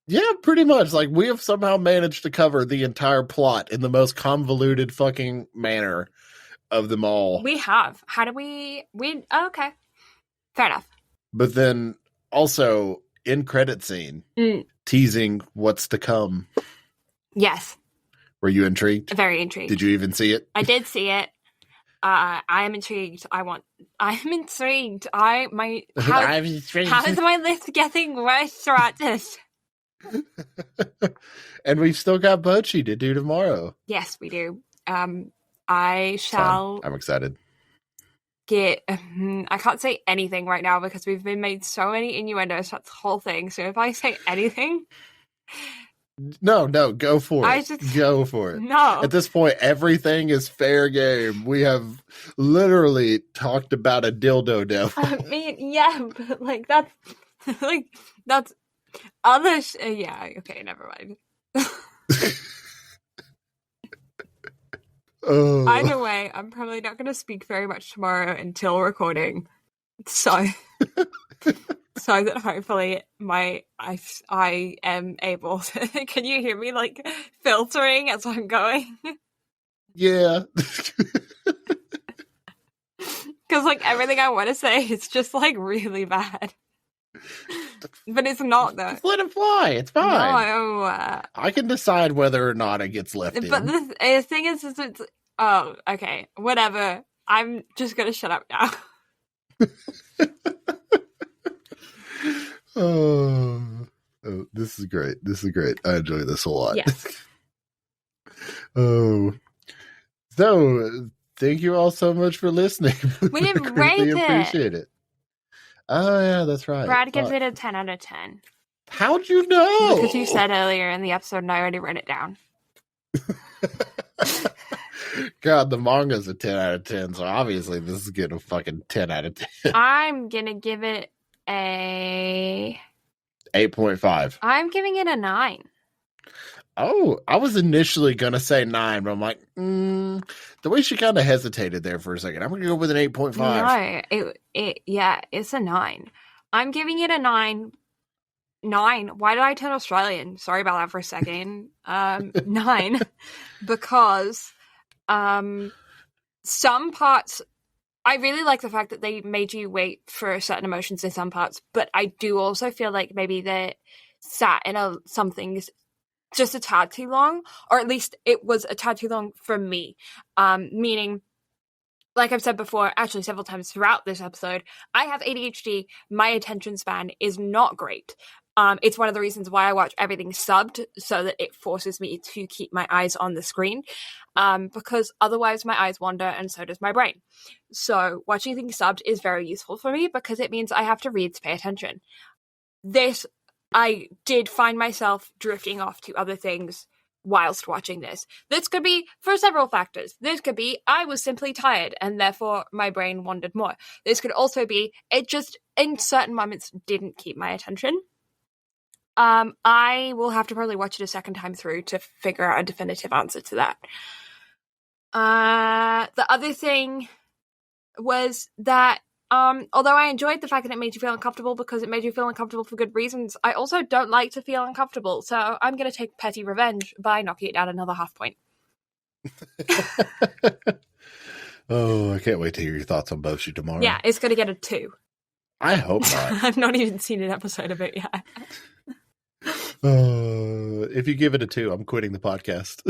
Yeah, pretty much. Like, we have somehow managed to cover the entire plot in the most convoluted fucking manner of them all. We have. How do we... okay. Fair enough. But then, also, in credit scene, teasing what's to come. Yes. Were you intrigued? Very intrigued. Did you even see it? I did see it. I am intrigued. I'm intrigued. How is my list getting worse throughout this? And we've still got Bochi to do tomorrow. Yes, we do. I shall. I'm excited. I can't say anything right now because we've been made so many innuendos. That's the whole thing. So if I say anything, no, go for it. Go for it. No. At this point, everything is fair game. We have literally talked about a dildo devil. I mean, yeah, but like that's other. Yeah, okay, never mind. Either way, I'm probably not going to speak very much tomorrow until recording, so that hopefully I am able to. Can you hear me like filtering as I'm going? Yeah. Because like everything I want to say is just like really bad. But it's not though. Just let it fly. It's fine. No. I can decide whether or not it gets left in. But the thing is it's... Oh, okay. Whatever. I'm just going to shut up now. Oh, this is great. I enjoy this a lot. Yes. Oh. So, thank you all so much for listening. We didn't rate it. Appreciate it. Oh, yeah, that's right. Brad gives it a 10 out of 10. How'd you know? Because you said earlier in the episode and I already wrote it down. God, the manga's a 10 out of 10, so obviously this is getting a fucking 10 out of 10. I'm going to give it a... 8.5. I'm giving it a 9. Oh, I was initially going to say 9, but I'm like, the way she kind of hesitated there for a second. I'm going to go with an 8.5. No, it's a 9. I'm giving it a 9. 9. Why did I turn Australian? Sorry about that for a second. 9. Because some parts... I really like the fact that they made you wait for certain emotions in some parts, but I do also feel like maybe they sat in some things just a tad too long, or at least it was a tad too long for me. Meaning, like I've said before, actually several times throughout this episode, I have ADHD. My attention span is not great. It's one of the reasons why I watch everything subbed, so that it forces me to keep my eyes on the screen, because otherwise my eyes wander and so does my brain. So watching things subbed is very useful for me because it means I have to read to pay attention. I did find myself drifting off to other things whilst watching this. This could be for several factors. This could be I was simply tired and therefore my brain wandered more. This could also be it just in certain moments didn't keep my attention. I will have to probably watch it a second time through to figure out a definitive answer to that. The other thing was that although I enjoyed the fact that it made you feel uncomfortable because it made you feel uncomfortable for good reasons, I also don't like to feel uncomfortable, so I'm going to take petty revenge by knocking it down another half point. Oh, I can't wait to hear your thoughts on Boshi tomorrow. Yeah, it's going to get a 2. I hope not. I've not even seen an episode of it yet. If you give it a 2, I'm quitting the podcast.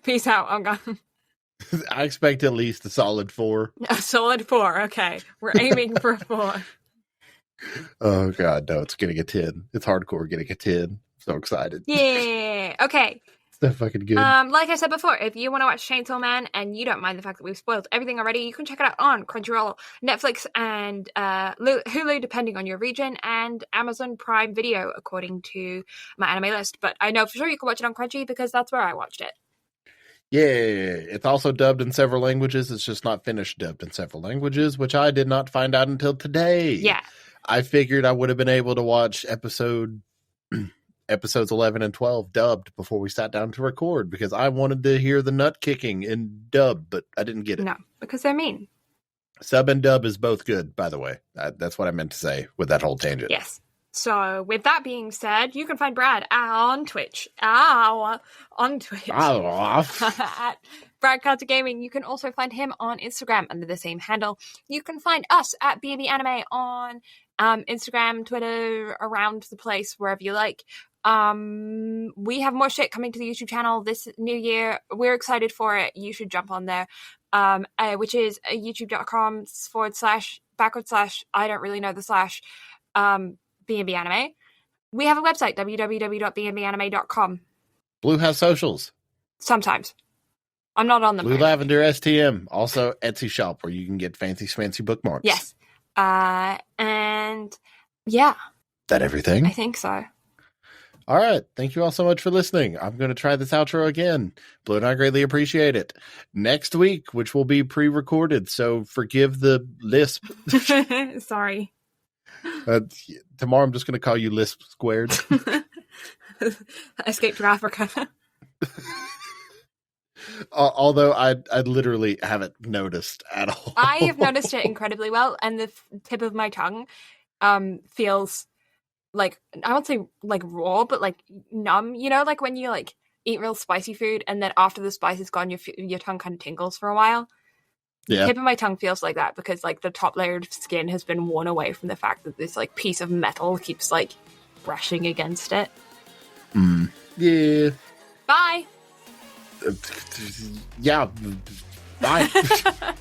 Peace out, I'm gone. I expect at least a solid 4. A solid 4, okay. We're aiming for a 4. Oh, God, no, it's getting a 10. It's hardcore getting a 10. So excited. Yeah, okay. So fucking good. Like I said before, if you want to watch Chainsaw Man and you don't mind the fact that we've spoiled everything already, you can check it out on Crunchyroll, Netflix, and Hulu, depending on your region, and Amazon Prime Video, according to my anime list. But I know for sure you can watch it on Crunchy because that's where I watched it. Yeah, it's also dubbed in several languages. It's just not finished dubbed in several languages, which I did not find out until today. Yeah. I figured I would have been able to watch episodes 11 and 12 dubbed before we sat down to record because I wanted to hear the nut kicking in dub, but I didn't get it. No, because they're mean. Sub and dub is both good, by the way. That's what I meant to say with that whole tangent. Yes. So, with that being said, you can find Brad on Twitch. On Twitch. At Brad Carter Gaming. You can also find him on Instagram under the same handle. You can find us at BnB Anime on Instagram, Twitter, around the place, wherever you like. We have more shit coming to the YouTube channel this new year. We're excited for it. You should jump on there. Which is youtube.com/ I don't really know the slash, BnB Anime. We have a website, www.bnbanime.com. Blue has socials. Sometimes. I'm not on them. Blue Lavender STM. Also Etsy shop where you can get fancy schmancy bookmarks. Yes. And yeah. That everything? I think so. All right. Thank you all so much for listening. I'm going to try this outro again. Blue and I greatly appreciate it. Next week, which will be pre-recorded, so forgive the lisp. Sorry. Tomorrow I'm just going to call you Lisp Squared. Escape to Africa. Although I literally haven't noticed at all. I have noticed it incredibly well, and the tip of my tongue feels like, I won't say like raw, but like numb. You know, like when you like eat real spicy food, and then after the spice is gone, your tongue kind of tingles for a while. Yeah. The tip of my tongue feels like that because like the top layer of skin has been worn away from the fact that this like piece of metal keeps like brushing against it. Yeah. Bye. Yeah. Bye.